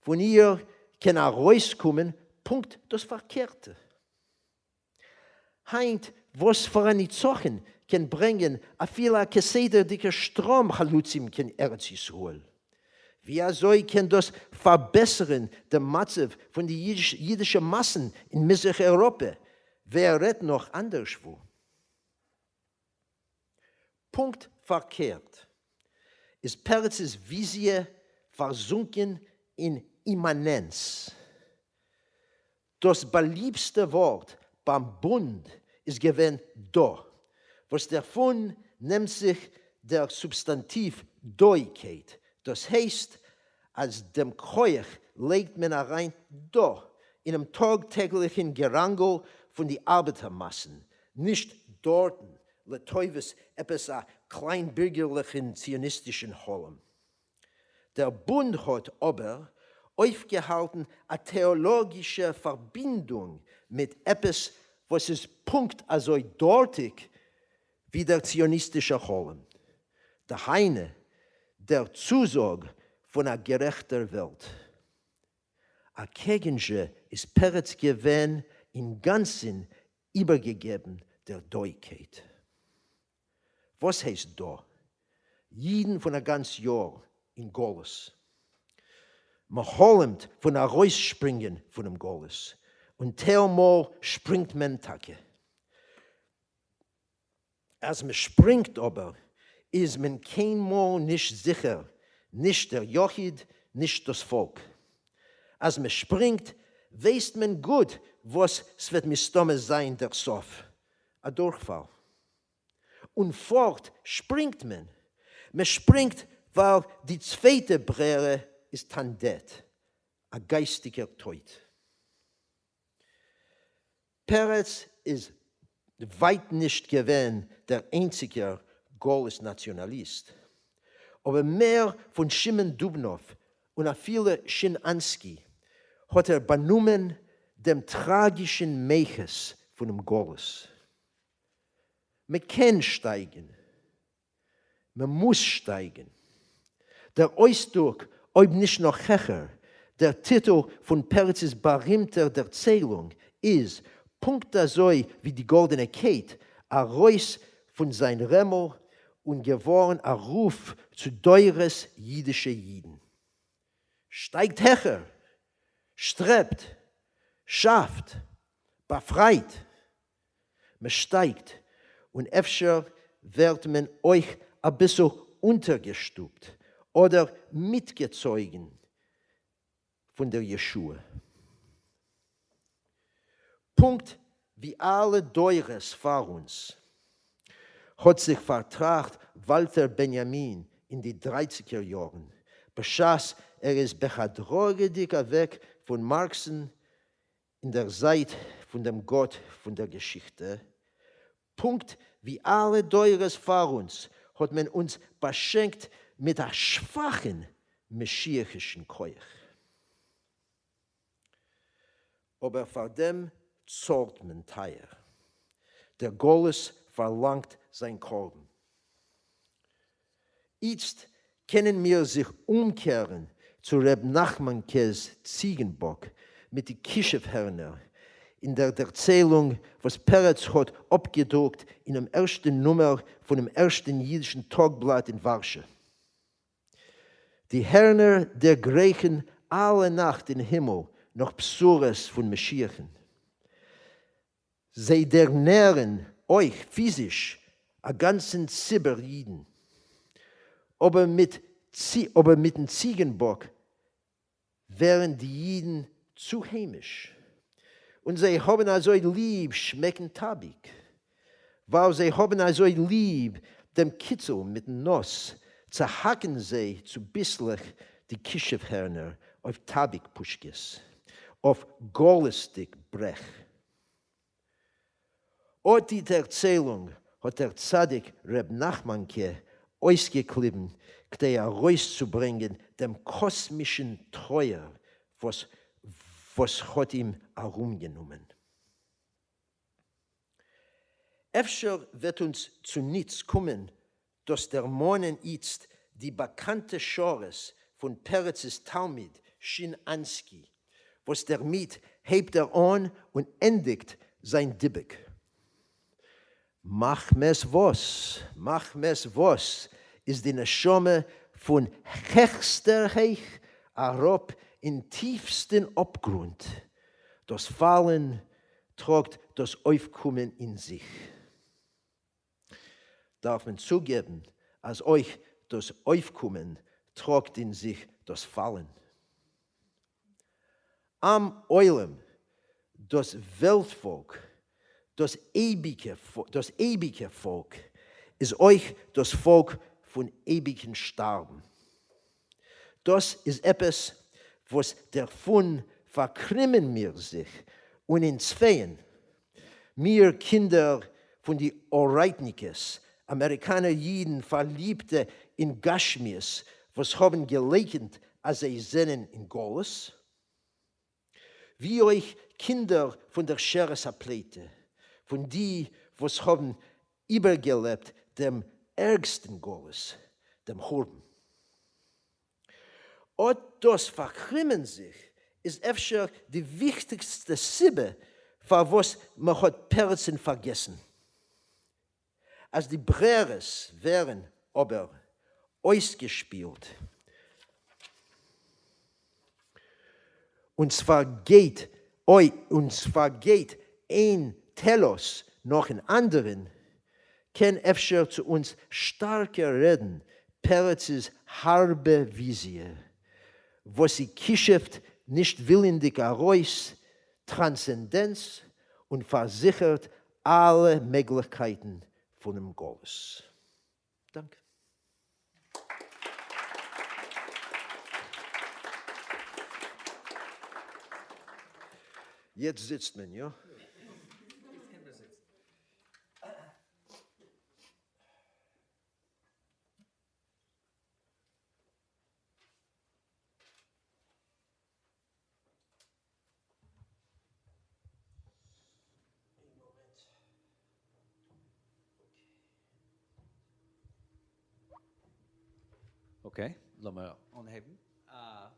Von ihr kann rauskommen, Punkt das Verkehrte. Heint, was für eine Zochen kann bringen, a viel Keseder dicker Strom haluzim kann Erzisruel. Wie soll kann das verbessern, der Matzev von den jüdischen Massen in Mitteleuropa? Wer redet noch anderswo? Punkt verkehrt ist Peretzes Visie versunken in Immanenz. Das beliebste Wort beim Bund ist gewesen do, was davon nimmt sich der Substantiv Doigkeit. Das heißt, als dem Kreuch legt man rein do, in einem tagtäglichen Gerangel von den Arbeitermassen, nicht dort, Letoivis etwas a kleinbürgerlichen zionistischen Holm. Der Bund hat aber aufgehalten eine theologische Verbindung mit etwas, was ist Punkt also dortig wie der zionistische Holm. Der Heine, der Zusage von einer gerechten Welt. A Kegenje ist Peretz gewesen im Ganzen übergegeben der Doigkeit. Was heißt da? Jeden von ein ganzes Jahr in Goles. Man holmt von der Rausspringen von dem Goles. Und teilmal springt man Tage. Als man springt aber, ist man keinmal nicht sicher, nicht der Jochid, nicht das Volk. Als man springt, weiß man gut, was es wird mit Stomme sein, der Sof. Ein Durchfall. Und fort springt man. Man springt, weil die zweite Brehre ist Tandet, ein geistiger Tod. Peretz ist weit nicht gewesen der einzige Goles Nationalist. Aber mehr von Shimon Dubnow und viele Shinanski hat benommen dem tragischen Meiches von dem Goles. Man kann steigen. Man muss steigen. Der Ausdruck, ob nicht noch hecher, der Titel von Peretzes berühmter Erzählung ist, Punkt so wie die goldene Kate, a Reus von sein Remmel und geworden a Ruf zu deures jüdische Jiden. Steigt hecher, strebt, schafft, befreit, man steigt und öfter wird man euch ein bisschen untergestupt oder mitgezogen von der Jeschua. Punkt wie alle Deures vor uns hat sich vertragt Walter Benjamin in die 30er Jahren. Beschaß ist bechadrogediker weg von Marxen in der Zeit von dem Gott von der Geschichte. Punkt wie alle Deures vor uns hat man uns beschenkt mit einer schwachen messiachischen Keuch. Aber vor dem zahlt man teuer. Der Golus verlangt sein Korben. Jetzt können wir sich umkehren zu Reb Nachmankes Ziegenbock mit den Kischefhörner in der Erzählung, was Peretz hat abgedruckt in dem ersten Nummer von dem ersten jüdischen Tagblatt in Warschau. Die Hörner der Griechen alle Nacht im Himmel noch Psures von Meschiachen. Sie ernähren euch physisch a ganzen Zibber Jiden. Aber mit dem Ziegenbock wären die Jiden zu hämisch. Und sie haben also lieb schmecken Tabik. Weil sie haben also lieb dem Kitzel mit dem Nuss, zerhacken sie zu bisslich die Kischefhörner auf Tabikpuschkes, auf Golestik Brech. Und die Erzählung hat der Tzadik Reb Nachmanke ausgeklippen, der rauszubringen, dem kosmischen Treuer, was hat ihm herumgenommen. Efter wird uns zu nichts kommen, dass der Monen jetzt die bekannte Schores von Peretzes Talmid, Shin Ansky, was damit hebt an und endigt sein Dibbek. Mach mes was ist die Neshome von höchster Heich herab in tiefsten Abgrund. Das Fallen tragt das Aufkommen in sich. Darf man zugeben, als euch das Aufkommen tragt in sich das Fallen. Am Eulen, das Weltvolk, das ewige Volk, ist euch das Volk von ewigen Starben. Das ist etwas, was davon verkrimmen wir sich und in Zweien, wir Kinder von die Oreitnikes, Amerikaner Jiden, Verliebte in Gashmirs, was haben gelegt, als sie sinnen in Golus, wie euch Kinder von der Scheresaplete, von die, was haben übergelebt, dem ärgsten Golus, dem Horben. Und das Verkrimmen sich ist öfter die wichtigste Sibbe, für was man hat Perzen vergessen. Als die Breres wären aber ausgespielt. Und zwar geht ein Telos noch ein anderen, kann öfter zu uns starker reden, Peretzes harbe Visie, wo sie kischeft nicht willendig heraus, Transzendenz und versichert alle Möglichkeiten von dem Golus. Danke. Jetzt sitzt man, ja? Jetzt können wir sitzen. Okay, lassen wir anheben. Eine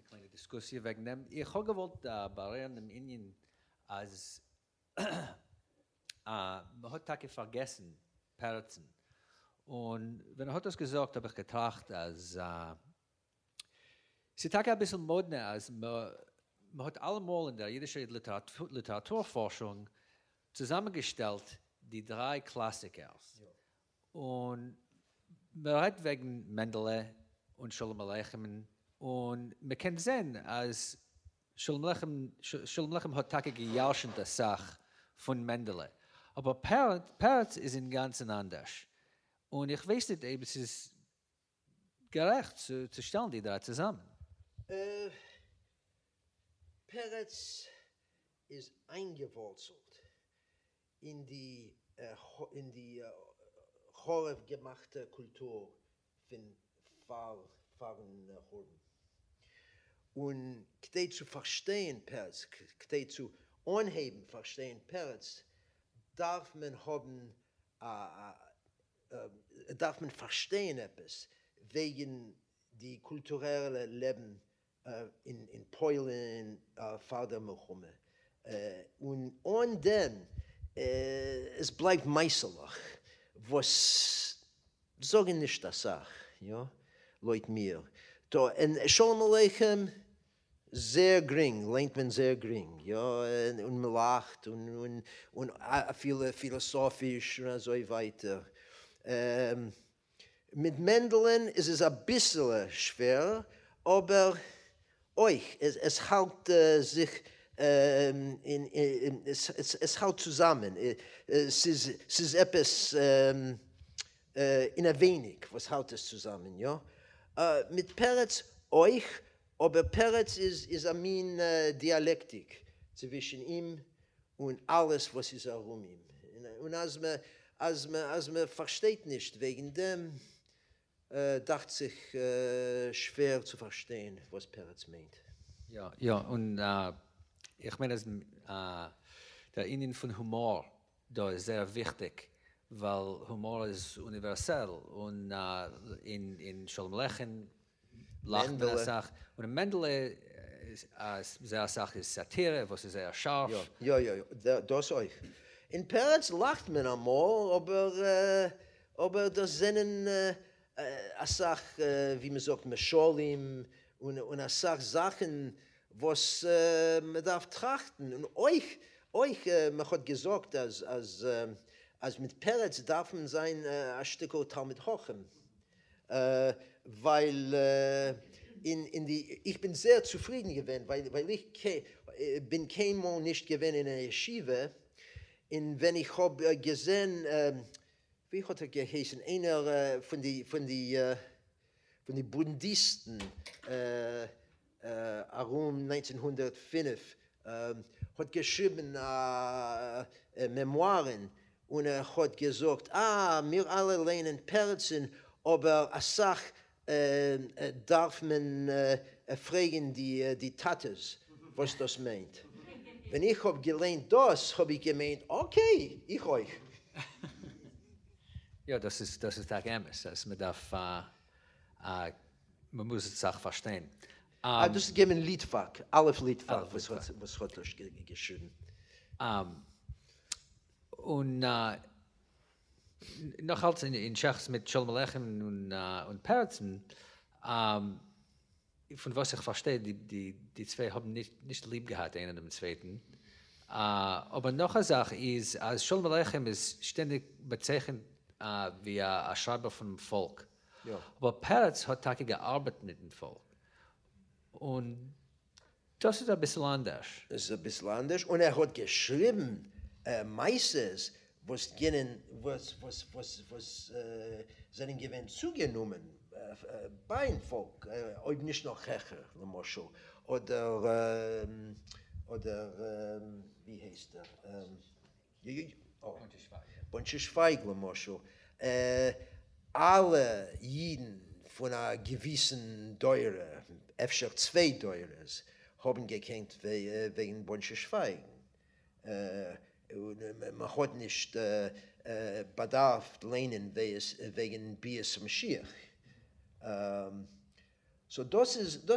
kleine Diskussion wegen dem. Ich habe gewollt barrieren im Indien, als man hat Tage vergessen, Perzen. Und wenn er hat das gesagt, habe ich gedacht, als es ist ein bisschen moderner, als man man hat allemal in der jüdischen Literaturforschung zusammengestellt die 3 Klassikers. Ja. Und man hat wegen Mendele und Sholem Aleichem und man kann sehen, als Sholem Aleichem hat Tage gejauscht das Sach von Mendele. Aber Peretz ist in ganzen anders. Und ich weiß nicht, ob es ist gerecht zu stellen, die 3 zusammen. Peretz ist eingewurzelt in die Chorev gemachte Kultur von fahren Horben. Und zu verstehen Peretz, zu anheben verstehen Peretz, darf man verstehen etwas wegen die kulturelle Leben in Polen vor der Milchumme. Und dann, es bleibt meißelig, was sagen nicht das Sach, ja, Leute mir. Und Sholem Aleichem, sehr gering, lehnt man sehr gering, ja, und man lacht und viele philosophisch und so weiter. Mit Mendelen ist es ein bisschen schwer, aber es hält sich, es hält zusammen. Es ist etwas in ein wenig, was hält es zusammen, ja. Mit Peretz aber Peretz ist eine Dialektik zwischen ihm und alles, was ist herum ihm. Und als man versteht nicht wegen dem, dachte sich schwer zu verstehen, was Peretz meint. Ja, und ich meine, der Indien von Humor da ist sehr wichtig, weil Humor ist universell und in Sholem Aleichem lacht man Sache. Und in Mendele sehr Sache ist Satire, was ist sehr scharf. Ja, das euch. In Peretz lacht man einmal, aber das sind eine Sache, wie man sagt, Mesholim und eine Sache Sachen, was man darf trachten. Und man hat gesagt, als mit Peretz darf man sein ein Stück Talmid Chochem. Weil ich bin sehr zufrieden gewesen, weil ich bin keinmal nicht gewesen in einer Yeshiva. Und wenn ich habe gesehen, wie hat geheißen, einer von die Bundisten herum 1905 hat geschrieben Memoiren und hat gesagt, wir alle lehnen Perzen, aber als Sache darf man fragen die Tates, was das meint. Wenn ich habe gelernt das, habe ich gemeint, okay, ich euch. Ja, das ist der Geheimnis. Also man darf, man muss die Sache verstehen. Das ist ein Liedfach, alles Liedfach, was hat das geschrieben. Und noch als in Schachs mit Sholem Aleichem und Peretzen, von was ich verstehe, die 2 haben nicht lieb gehabt, einen und dem zweiten. Aber noch eine Sache ist, als Sholem Aleichem ist ständig bezeichnet wie ein Schreiber vom Volk. Ja. Aber Peretz hat tatsächlich gearbeitet mit dem Volk. Und das ist ein bisschen anders. Das ist ein bisschen anders. Und hat geschrieben, meistens, was seinen Gewinn zugenommen beim Volk, ob nicht noch Hecher, oder wie heißt Bonche Schweigler, Moscho. Alle Jiden von einer gewissen Deure, öfter 2 Deures, haben gekannt wegen Bonche Schweigen. Man hat nicht bedarf lehnen wegen Bias Mashiach. So das ist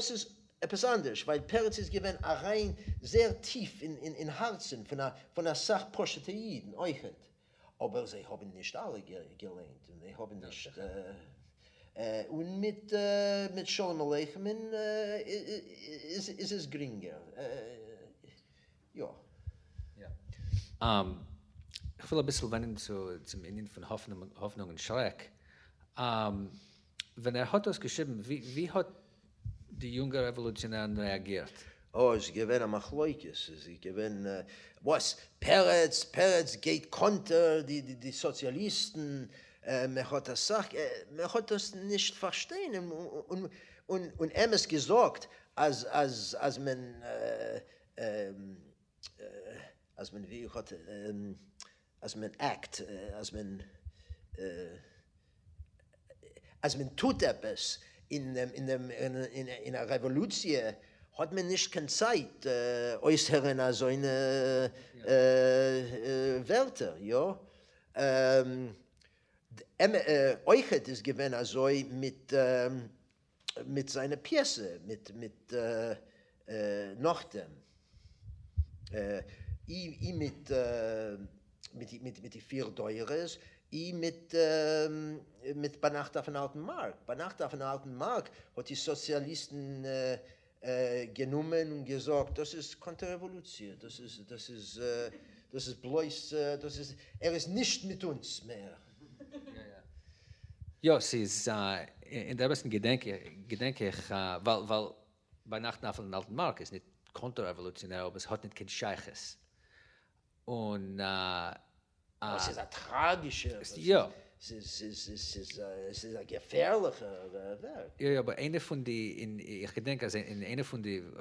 etwas anderes, weil Peretz ist gewesen rein sehr tief in Herzen von einer Sache Poshete Jiden, aber sie haben nicht alle gelernt. Sie haben nicht, Und mit Shalom Aleichem ist es geringer. Ja. Ich will ein bisschen wenden zum Indien von Hoffnung und Schreck. Wenn hat das geschrieben, wie hat die junge Revolutionären reagiert? Oh, sie gewinnen am Achleukes, sie gewinnen, was, Peretz geht konter die Sozialisten, man hat das gesagt, man hat das nicht verstehen und Emmes gesagt, als man, wie hat, als man act, als man tut etwas in einer Revolution, hat man nicht keine Zeit, äußern als eine Wörter, ja. Euchet ist gewesen also mit seiner Pièce, mit Nordem. Ich mit die vier Teures, ich mit Banacht auf den Alten Markt. Banacht auf den Alten Markt hat die Sozialisten genommen und gesagt, das ist Konterrevolution, das ist bloß, er ist nicht mit uns mehr. Ja, sie ist in der besten gedenke ich, weil bei Nacht auf den Alten Markt ist nicht konterrevolutionär, aber es hat nicht kein Scheiches. Und es ist ein tragischer, ja. Es ist ein gefährlicher Werk. Ja, aber ich denke, also in einer von den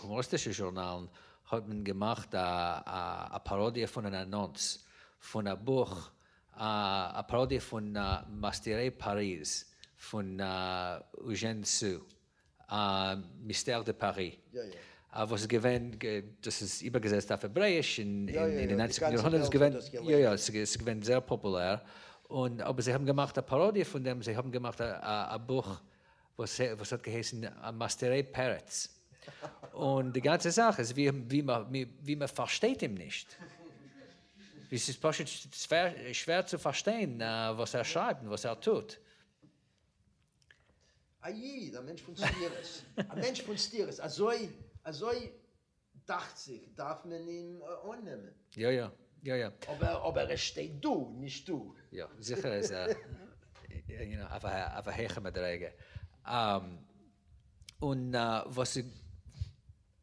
humoristischen Journalen hat man gemacht eine Parodie von einer Annonce, von einem Buch, eine Parodie von Masterier Paris, von Eugène Sue, Mystère de Paris. Ja, ja. Was gewinnt, das ist übergesetzt auf Hebräisch in den 90er Jahrhunderten. Es gewinnt sehr populär. Aber sie haben gemacht eine Parodie von dem, sie haben gemacht ein Buch, was hat geheißen Masterier Peretz. Und die ganze Sache ist, wie man versteht ihn nicht. Es ist schwer zu verstehen, was er schreibt und was er tut. Der Mensch von Stieres. Ein Mensch von Stieres. Also dachte sich, darf man ihn annehmen. Ja. Aber er steht du, nicht du. Ja, sicher ist er. Aber hecher mit Regen. Und was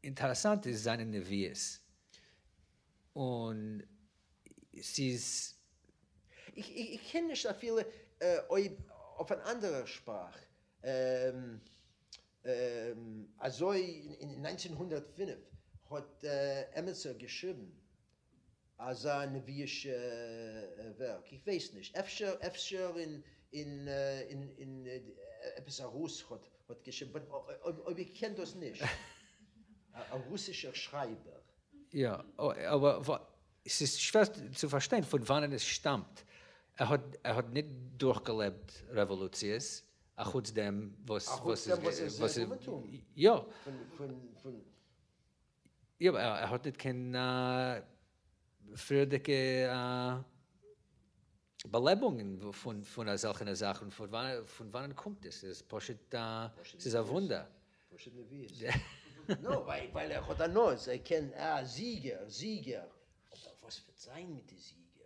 interessant ist, seine Nevies. Und sie ist... Ich kenne nicht so viele auf eine andere Sprache. Also in 1905 hat Emerson geschrieben, als ein nevisches Werk. Ich weiß nicht. Efter in etwas Russ hat geschrieben, aber ich kenne das nicht. Ein russischer Schreiber. Ja, aber es ist schwer zu verstehen, von wann es stammt. Er hat nicht durchgelebt Revolutions, trotzdem, was ja. Ja, aber er hat nicht keine freudige Belebungen von solchen Sachen. Von wann kommt es? Es ist ein Wunder. No, weil er hat anders. Er kennt Sieger. Aber was wird sein mit den Sieger?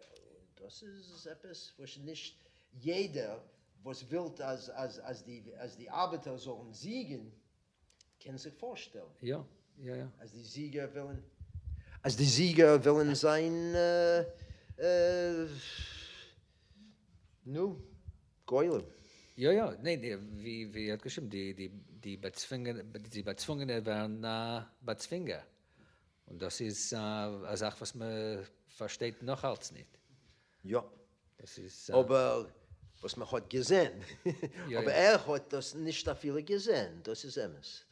Und das ist etwas, was nicht jeder, was will, als die Arbeiter sollen siegen, kann sich vorstellen. Ja. Als die Sieger willen sein, Geulen. Ja, nee, wie hat geschrieben, die Bezwungene werden Bezwinger. Und das ist eine Sache, was man versteht noch als nicht. Ja. Das ist, aber was man hat gesehen. Aber er hat das nicht so viele gesehen. Das ist Emmes.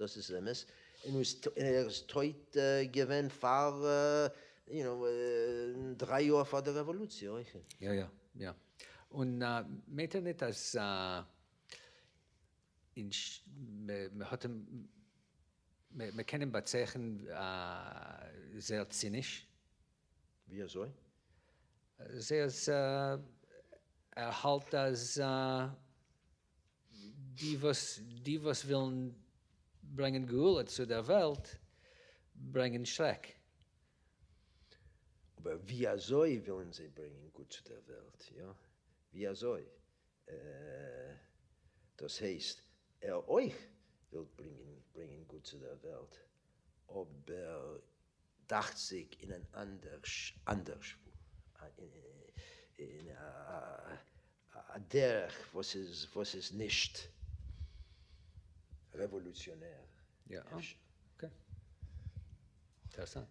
Und er ist heute gewesen vor, 3 Jahre vor der Revolution. Ja. Und meint er nicht, dass wir können bezeichnen sehr zynisch. Wie er soll? Er halt als die was willen bringen Gule zu der Welt, bringen Schreck. Aber wie soll wollen sie bringen gut zu der Welt? Ja? Wie soll? Das heißt, euch will bringen gut zu der Welt, aber dacht sich in ein anders in der, was ist nicht revolutionär. Ja, okay. Interessant.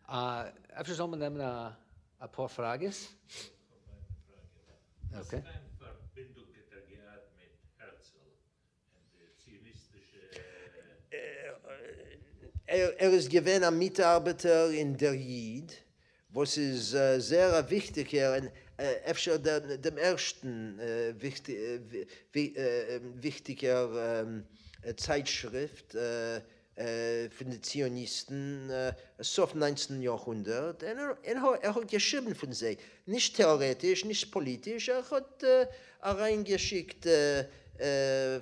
Even zo nemen een paar vragen. Was Okay. für eine Verbindung hat gehabt mit Herzl und der zionistische Ist gewesen ein Mitarbeiter in der Jid, was ist sehr wichtig und öfter dem ersten wichtiger Zeitschrift von den Zionisten, so im 19. Jahrhundert. Er hat geschrieben von sich, nicht theoretisch, nicht politisch, er hat reingeschickt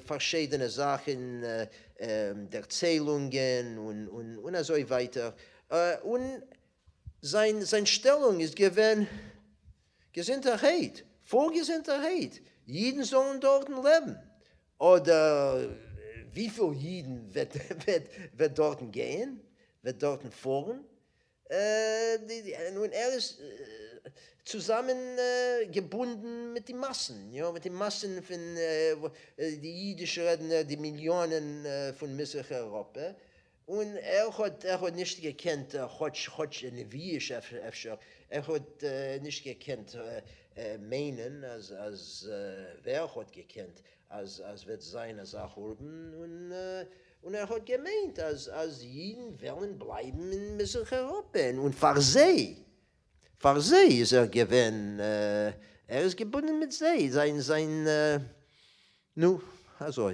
verschiedene Sachen, Erzählungen und so weiter. Und seine Stellung ist gewesen Gesinntheit, Vorgesinntheit. Jeden sollen dort leben. Oder wie viele Jiden wird dort gehen, wird dort fahren? Und er ist zusammengebunden mit den Massen, ja, mit den Massen von die jüdischen Redner, die Millionen von Mitteleuropa. Und er hat nicht gekannt, Neviisch, er hat nicht gekannt, meinen, als wer hat gekannt, als wird seine Sache haben. Und er hat gemeint, als Jiden werden bleiben in Mitteleuropa. Und für sie ist er gewesen, er ist gebunden mit sie, also.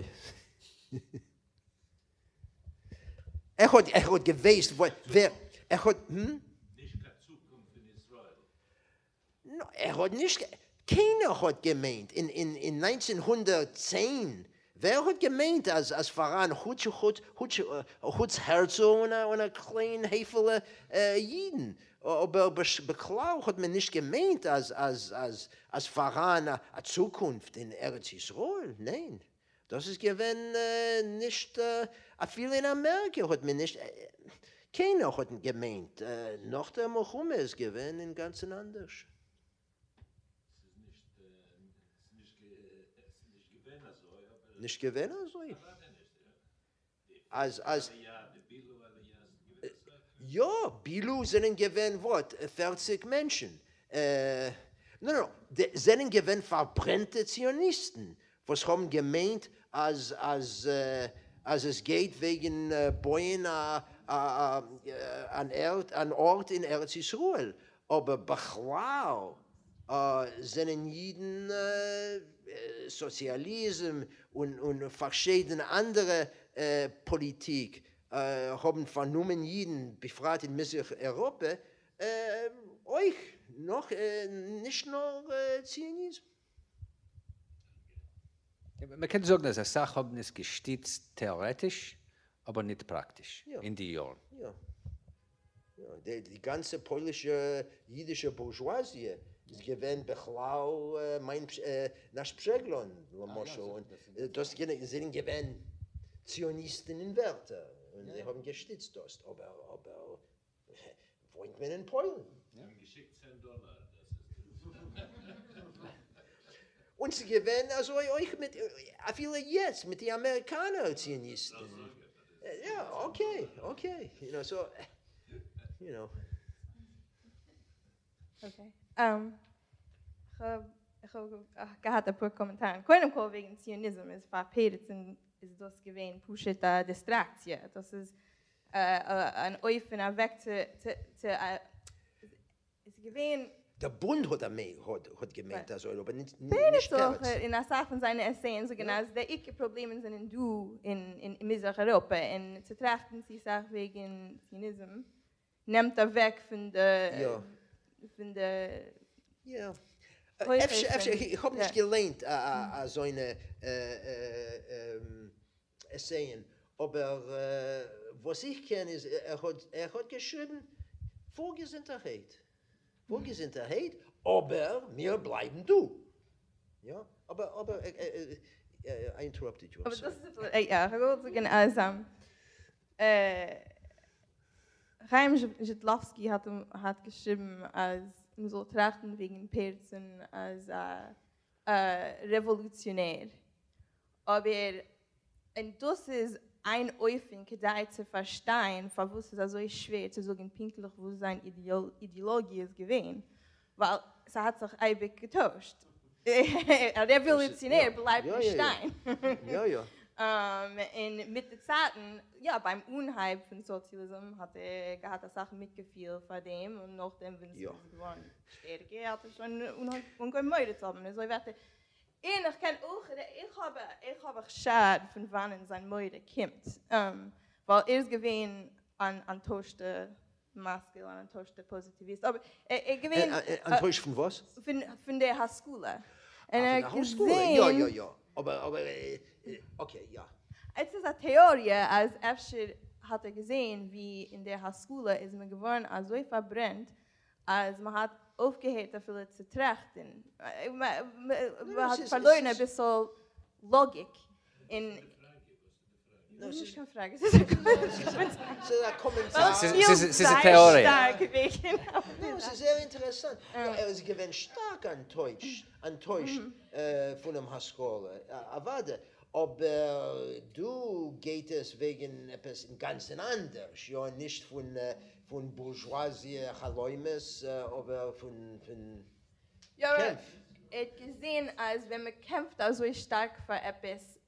Er hat gewusst, wer, er hat, nicht keine Zukunft in Israel. No, er hat nicht, keiner hat gemeint, in 1910, wer hat gemeint, als voran Hutz Herzog und eine kleine Hefele Jiden. Aber beklau hat man nicht gemeint, als voran eine Zukunft in Eretz Israel. Nein, das ist gewesen nicht, viel in Amerika hat man nicht, keiner hat gemeint. Noch der Mohammed ist gewesen ganz anders. Nicht gewesen so. Ja, Bilu sind gewesen, was? 40 Menschen. Sind gewesen verbrannte Zionisten, was haben gemeint, als es geht wegen Bäuen an Ort in Eretz Israel. Aber Bechlau sind Jiden Sozialismus und verschiedene andere Politik haben vernommen Jiden befragt in Mitteleuropa, euch noch nicht nur Zionismus. Man kann sagen, dass eine Sache ist gestützt theoretisch, aber nicht praktisch in die Jahren. Ja. Die ganze polnische, jüdische Bourgeoisie ist gewähnt Bechlau, nach Przeglon, und das sind gewähnt Zionisten in Wörter. Und sie haben gestützt das, aber wohnt man in Polen? Geschickt $10. Und sie gewähnen also euch mit, viele jetzt, mit den Amerikanern Zionisten. Ja, okay. You know, so, you know. Okay. Ich habe gehabt ein paar Kommentare. Keinem Kohl wegen Zionismus ist verpeilt ist das gewesen, pushet Distraktion. Das ist ein offener Weg ist gewesen. Der Bund hat gemeint, also, aber nicht doch in der Sache von seinen Essays, als der Probleme sind in Mitteleuropa. Und zu trachten sie sich wegen Zionismus, nimmt er weg von der... Ja. Ich habe nicht gelernt, so eine Essayen, aber was ich kenne, ist, hat geschrieben, Vorgesinntheit, aber wir bleiben du. Ja, aber I interrupted you. Aber das ist, ja, ich will sagen, als Chaim Zhitlowski hat geschrieben, als man soll trachten wegen Perzen als revolutionär. Aber und das ist ein Öffnung, die zu verstehen, warum es so schwer zu sagen, pinklich, wo seine Ideologie ist gewesen. Weil es hat sich ewig getauscht. Ein Revolutionär bleibt ein Stein. Ja. Und mit den Zeiten, ja, beim Unheil von Sozialismus hat die Sachen mitgefühlt von dem und nachdem, wenn es geworden stärker, hat schon ungemeldet haben. Also ich werde, ich kann auch, ich habe geschaut, von wann sein Mäude kommt, weil ist gewesen an Toaster Maske, an Toaster Positivist, aber gewesen An Toast von was? von der Haskula. Von der Hausschule? Ja. Aber okay, ja. Es ist eine Theorie, als Efscher hat gesehen, wie in der Haskula ist man geworden, als so verbrennt, als man hat aufgehört, dafür zu trachten. Man hat verloren ein bisschen Logik. Das ist keine Frage. Es ist ein Kommentar. Es ist eine Theorie. Es ist sehr interessant. Es gewinnt stark enttäuscht von dem Haskole. Aber du geht es wegen etwas ganz anderes, ja, nicht von Bourgeoisie, Haloimes, aber von Kampf. Ich habe gesehen, als wenn man kämpft, also stark für etwas,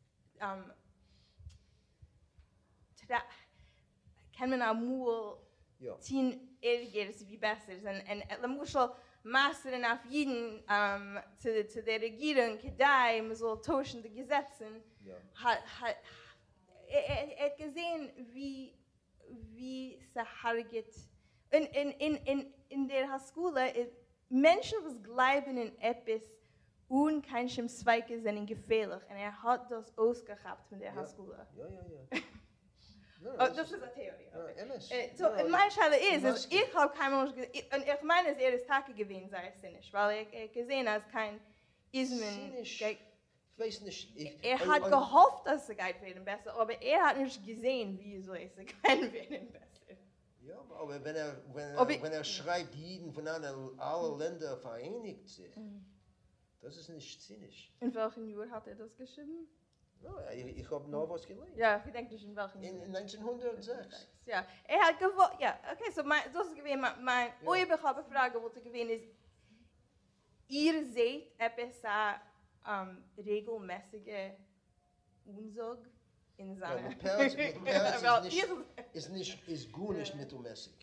kann man auch ziehen, ehrliches wie besser. Und man muss schon mastern auf jeden zu der Regierung, man soll tauschen die Gesetze. Er hat gesehen, wie es hergeht. In der Haskula, Menschen, die glauben in etwas, und kein Zweige sind gefährlich. Und hat das ausgehabt von der Haskula. Ja. Das ist eine Theorie. So, meine Schale ist, ich habe kein Mensch gesehen, und ich meine, es ist Tage gewesen, sei es nicht, weil ich gesehen habe, als kein Ismen. Ich weiß nicht. Hat gehofft, dass es geht werden besser, aber hat nicht gesehen, wie so es kann werden besser. Ja, aber wenn schreibt, Juden von allen Ländern vereinigt sich, das ist nicht zynisch. In welchem Jahr hat das geschrieben? No, ich habe noch was gelernt. Ja, ich denke, in welchem Jahr? In 1906. Ja, hat gewollt, ja, okay, so das ist gewesen, meine überhaupt Frage wollte gewesen ist, ihr seht etwas regelmäßige Unsog in seiner... ist gut nicht mittelmäßig,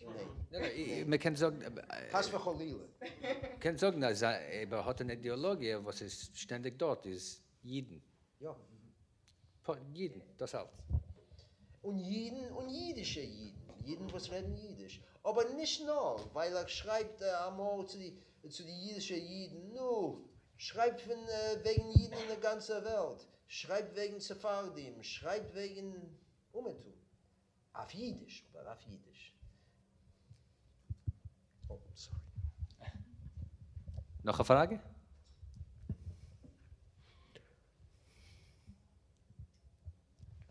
nein. Man kann sagen, Pass für Cholile. Man kann sagen, dass er hat eine Ideologie, was ist ständig dort, ist Jiden. Ja. Jiden, das halt. Und Jiden und jüdische Jiden. Jiden, was reden Jiddisch. Aber nicht nur, weil schreibt einmal zu die jüdischen Jiden, nur. Schreibt wegen Jiden in der ganzen Welt. Schreibt wegen Sephardim. Schreibt wegen Umetu. Auf Jiddisch. Oh, sorry. Noch eine Frage?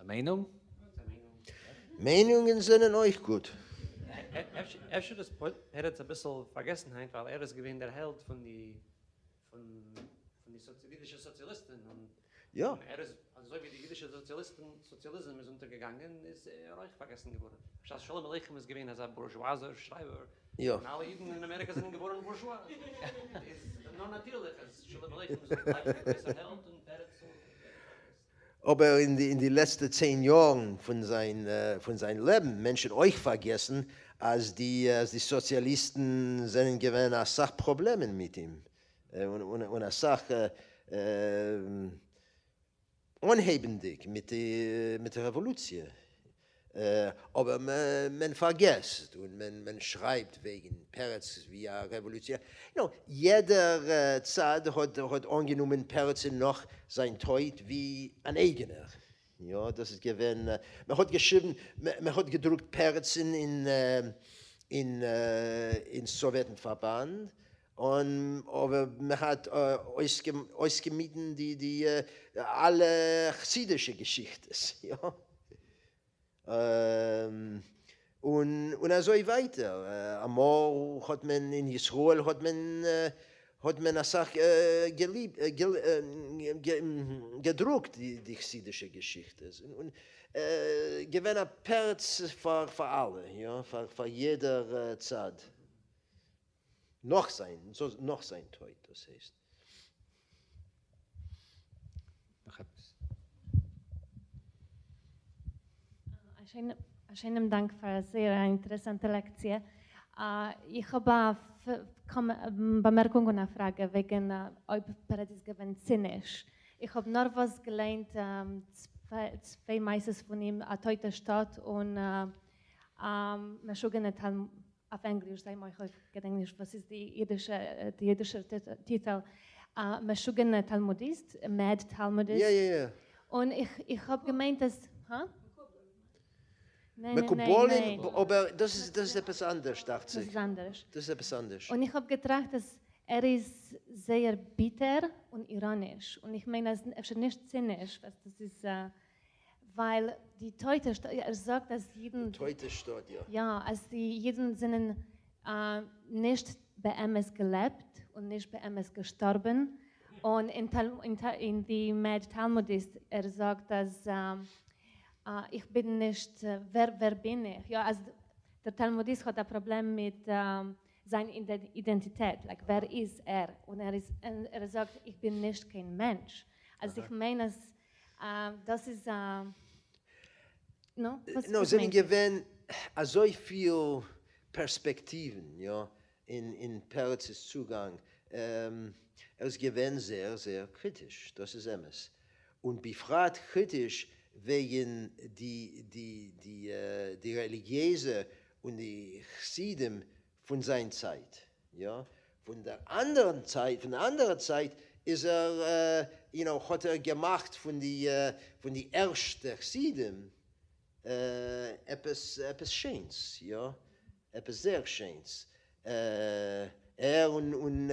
Meinung? Meinungen sind euch gut. Efter das hat ein bisschen Vergessenheit, weil ist gewesen der Held von die jüdischen Sozialisten. Und ja. Und ist, also so wie die jüdische Sozialismus ist untergegangen, ist euch vergessen geworden. Statt Shalom Aleichem ist gewesen als ein bourgeoiser Schreiber. Ja. Und alle Juden in Amerika sind geworden bourgeois. Ist nur natürlich, als Shalom Aleichem ist ein Held und ist so. Aber in die letzten 10 Jahren von seinem Leben Menschen euch vergessen, als die Sozialisten sind gewesen als Sachprobleme mit ihm. Und als Sache unhebendig mit der Revolution. Aber man vergisst und man schreibt wegen Peretz wie eine Revolution. Jeder Zeit hat angenommen, Peretz noch sein Tod wie ein eigener. Ja, das ist gewesen. Man hat geschrieben, man hat gedruckt Peretz in Sowjetverband. Aber man hat ausgemieden die alle chassidische Geschichten. Ja. Und so weiter. Einmal hat man in Israel hat man eine Sache gedruckt, die chassidische Geschichte. Und gewinnt ein Perz für alle, ja, für jeder Zeit. Noch sein Tod, das heißt. Schönen Dank für eine sehr interessante Lektion. Ich habe eine Bemerkung und eine Frage wegen, ob Peretz gewinnt zynisch. Ich habe nur was gelernt, zwei meistens von ihm, a Teute Stadt und Meshuggene auf Englisch, sei mal ich Englisch, was ist die jüdische Titel? Meshuggene Talmudist, Mad Talmudist. Ja. Und ich habe gemeint, dass... Nein. Aber das ist etwas anderes, dachte ich. Das ist etwas anderes. Und ich habe gedacht, dass ist sehr bitter und ironisch. Und ich meine, es ist nicht zynisch, was das ist, weil die Teute, sagt, dass jeden... Teute steht, ja. Ja, als die jeden sind nicht bei MS gelebt und nicht bei MS gestorben. Und in die Mad Talmudist, sagt, dass ich bin nicht, wer bin ich? Ja, also der Talmudist hat ein Problem mit seiner Identität, like, wer ist er? Und er sagt, ich bin nicht kein Mensch. Also ich meine, das ist, sie gewinnen so viel Perspektiven, ja, in Peretz's Zugang. Es gewinnt sehr, sehr kritisch, das ist es. Und befragt kritisch wegen die religiöse und die Chassidim von seiner Zeit. Ja? Von der anderen Zeit ist hat er gemacht von die ersten Chassidim etwas Schönes, ja? Etwas sehr Schönes. Er und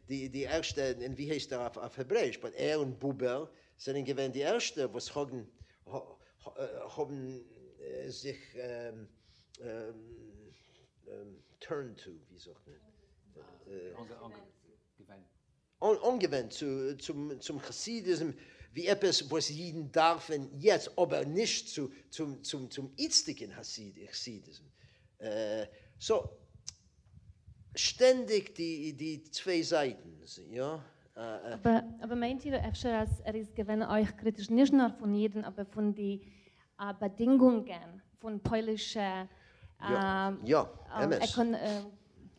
die ersten, wie heißt er auf Hebräisch, aber er und Buber sind gewesen die ersten, was haben sich turned to, wie sagt man? Angewendet zum Chassidismus, wie etwas, was jeden darf, jetzt, aber nicht zum itzigen Chassidismus. So, ständig die zwei Seiten, ja. Aber meint ihr öfter, dass ist gewesen euch kritisch, nicht nur von jedem, aber von den Bedingungen von polnischer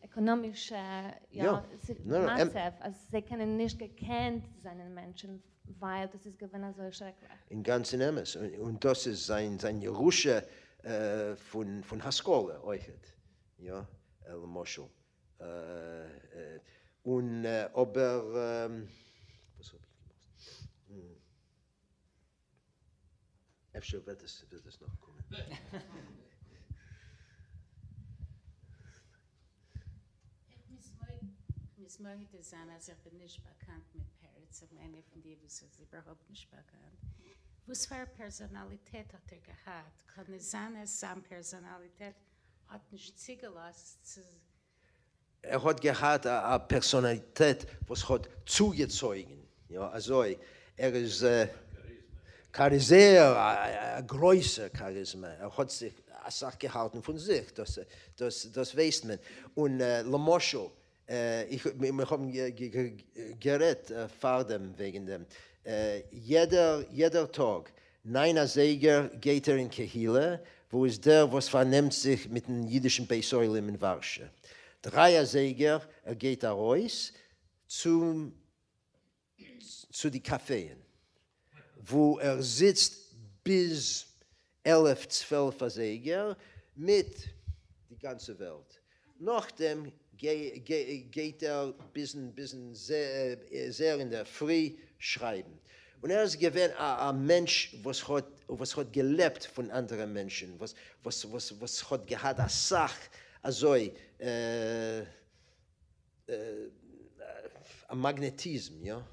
ökonomischer Masse. Also sie können nicht gekannt sein Menschen, weil das ist gewesen so schrecklich. In ganzen Emes. Und das ist sein Jerusha von Haskalah, euch. Ja, El Moschel. Und aber was habe ich gemacht? Efter wird es noch kommen. Ich muss heute sagen, also ich bin nicht bekannt mit Peretz, aber eine von denen ist überhaupt nicht bekannt. Was für eine Personalität hat er gehabt? Kann es sein, dass seine Personalität hat nicht zugelassen? Er hat gehabt eine Personalität, was hat zugezogen. Ja, also er ist sehr größer Charisma. Er hat sich eine Sache gehalten von sich, das weiß man. Und Lamoschel, wir haben geredet vor dem, wegen dem. Jeder Tag, 9 Säger geht in Kehille, wo ist der, was vernimmt sich mit den jüdischen Beisäulen in Warschau. 3 Säger, geht raus zu den Cafés, wo sitzt bis 11, 12 Säger mit die ganze Welt. Nachdem geht bisschen sehr in der Früh schreiben. Und ist gewesen ein Mensch, was hat gelebt von anderen Menschen, was hat gehabt als Sache, also ein Magnetismus, ja,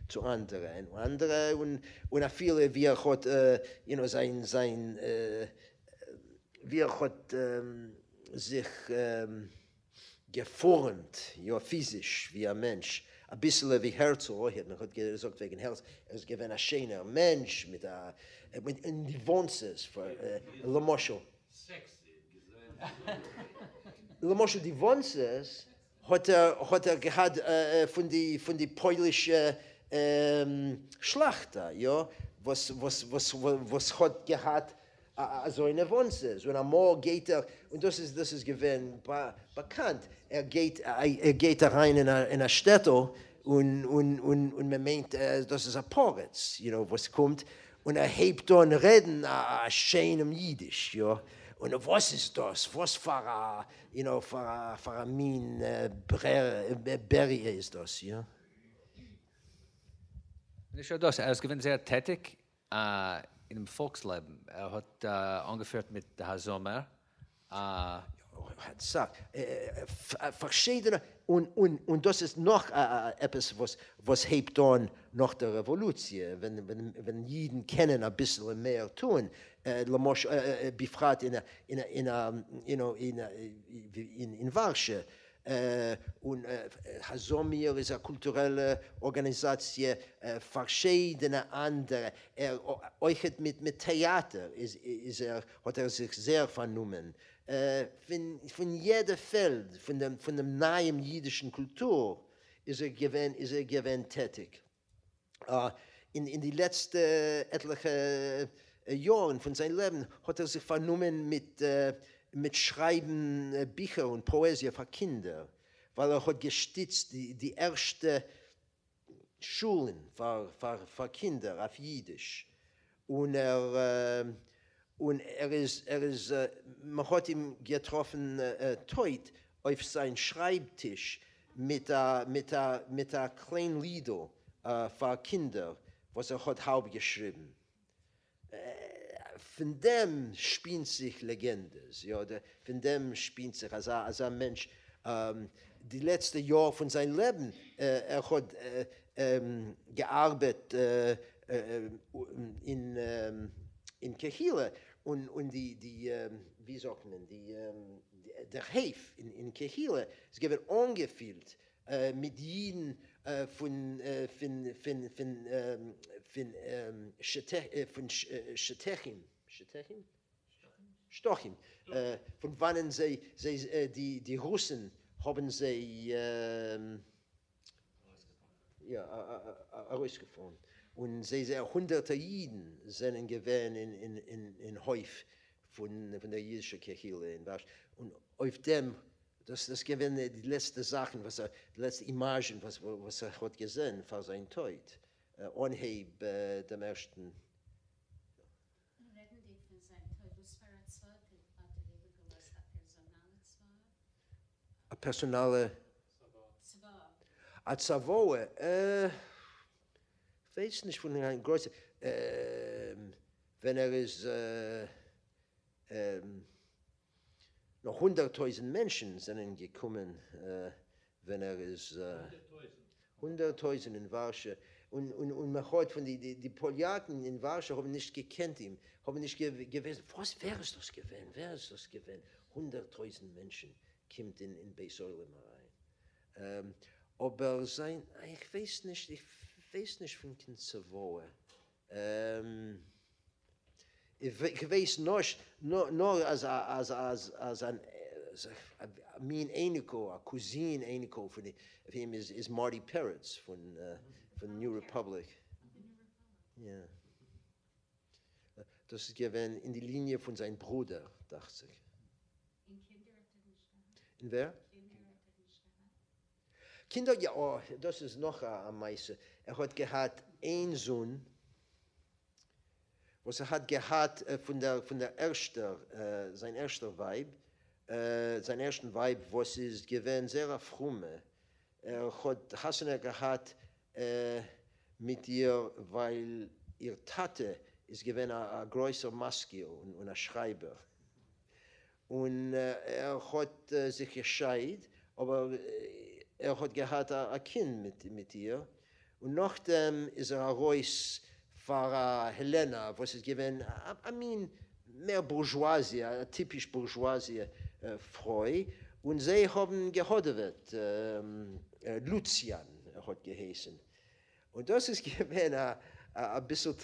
zu anderen. Und viele, wie hat, wie hat sich geformt, ja, physisch, wie ein Mensch. Ein bisschen wie Herzl, man hat gesagt wegen Herzl, ist gewesen ein schöner Mensch mit Nuances, Le Moschel. Le Moschel, die Nuances hat gehabt von die polnischen Schlachter, ja, was hat gehabt so eine Nuances. Und einmal geht und das ist gewesen bekannt, geht rein in eine Städte und man meint, das ist ein Poritz, was kommt, und hebt dann reden schön im Jiddisch, ja. Und was ist das? Was für ein Berry ist das, ja? Nicht nur das, er ist gewesen sehr tätig in dem Volksleben. Er hat angeführt mit der Sommer. Hat gesagt, verschiedene, und das ist noch etwas, was hebt dann nach der Revolution, wenn Jiden kennen ein bisschen mehr tun, befragt in Warschau. Und Hasomir ist eine kulturelle Organisation, verschiedene andere. Euch mit Theater hat sich sehr vernommen. Von jedem Feld, von dem neuen jüdischen Kultur, ist gewesen tätig. In die letzten etlichen Jahren von seinem Leben hat sich vernommen mit Schreiben Bücher und Poesie für Kinder, weil hat gestützt die ersten Schulen für Kinder auf Jiddisch. Und man hat ihn getroffen heute auf seinem Schreibtisch mit einer kleinen Lieder für Kinder, was hat halb geschrieben. Von dem spielt sich Legendes, ja, von dem spielt sich als ein Mensch. Die letzten Jahre von seinem Leben, er hat gearbeitet in Kehille und wie sagt man, der Heif in Kehille ist gewesen angefüllt mit Jiden von Stochim. Von wann die Russen haben sie herausgefunden. Und hunderte Jiden sind gewesen in Häuf von der jüdischen Kirche in Warsch. Und auf dem, das gewesen die letzten Sachen, die letzten Imagen, was hat gesehen für sein Tod. Anheb dem ersten. Reden die von seinem Tod, was war ein Zweite, hat Leben gelassen, ein personale Zwar? A Savoie, ich weiß nicht von einem großen, wenn ist noch 100.000 Menschen sind gekommen, wenn ist 100.000 in Warschau. Und man hat von die Poljaken in Warschau haben nicht gekannt ihn, haben nicht gewusst, wer ist das gewesen? 100.000 Menschen kommt in Beisoilem rein. Aber ich weiß nicht von Savoie. Ich weiß nur als ein mein Eniko, ein Cousin Eniko von ihm ist Marty Peretz von New Republic. Ja. Das ist gewesen in die Linie von seinem Bruder, dachte ich. In Kinder hat nicht gehabt. In wer? Kinder hat nicht gehabt. Kinder, ja, oh, das ist noch ein Meister. Hat gehabt einen Sohn, was hat gehabt von der ersten, sein erster Weib, sein ersten Weib, was ist gewesen sehr frumme. Hat Hasana gehabt mit ihr, weil ihr Tate ist gewesen ein größer Maske und ein Schreiber. Und hat sich gescheiden, aber hat gehabt ein Kind mit ihr. Und nachdem ist raus für Helena, was ist gewesen, mehr Bourgeoisie, typisch Bourgeoisie Frau. Und sie haben geheiratet, Lucian hat geheißen. Und das ist gewesen ein bisschen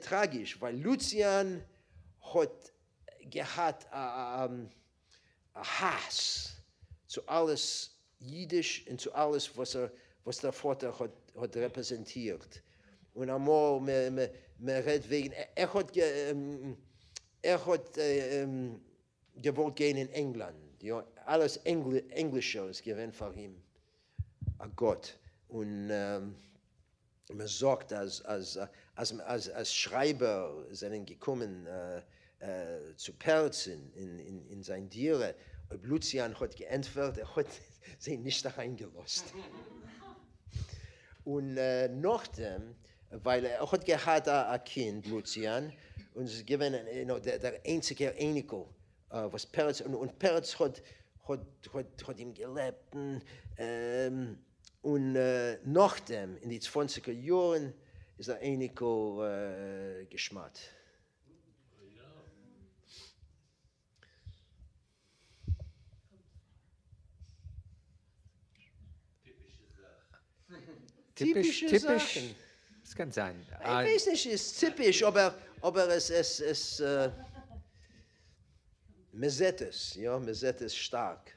tragisch, weil Lucian hat gehabt ein Hass zu alles Jiddisch und zu alles, was der Vater hat repräsentiert. Und einmal, man redet wegen, er hat gewollt gehen in England. Ja, alles Englischer ist gewesen für ihn, ein Gott. Und man sagt, als Schreiber sind gekommen zu Perzen in sein Tiere. Und Lucian hat geantwortet, er hat sie nicht da reingelassen. Und nachdem, weil er hat gehabt ein Kind, Lucian, und es ist gewesen, der einzige Enkel, was Perz, und Perz hat ihm gelebt. Und nachdem, in die 20er Jahren, ist der Enkel geschmarrt. Typische Sachen. Das kann sein. Ich weiß nicht, es ist typisch, aber es man sieht es stark.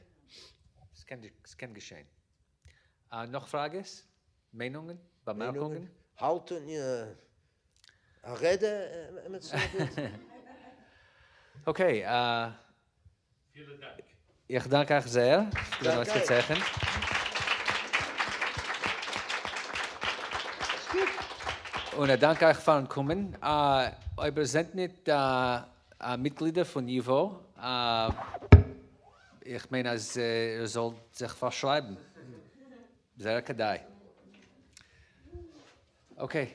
Es kann geschehen. Noch Fragen? Meinungen? Bemerkungen? Halten, ja. Rede mit so gut. Okay. Vielen Dank. Ich danke euch sehr für das Danke. Zeichen. Und danke euch für das Kommen. Wir sind nicht Mitglieder von Niveau. Ich meine, ihr sollt sich verschreiben. Sehr kadai. Okay.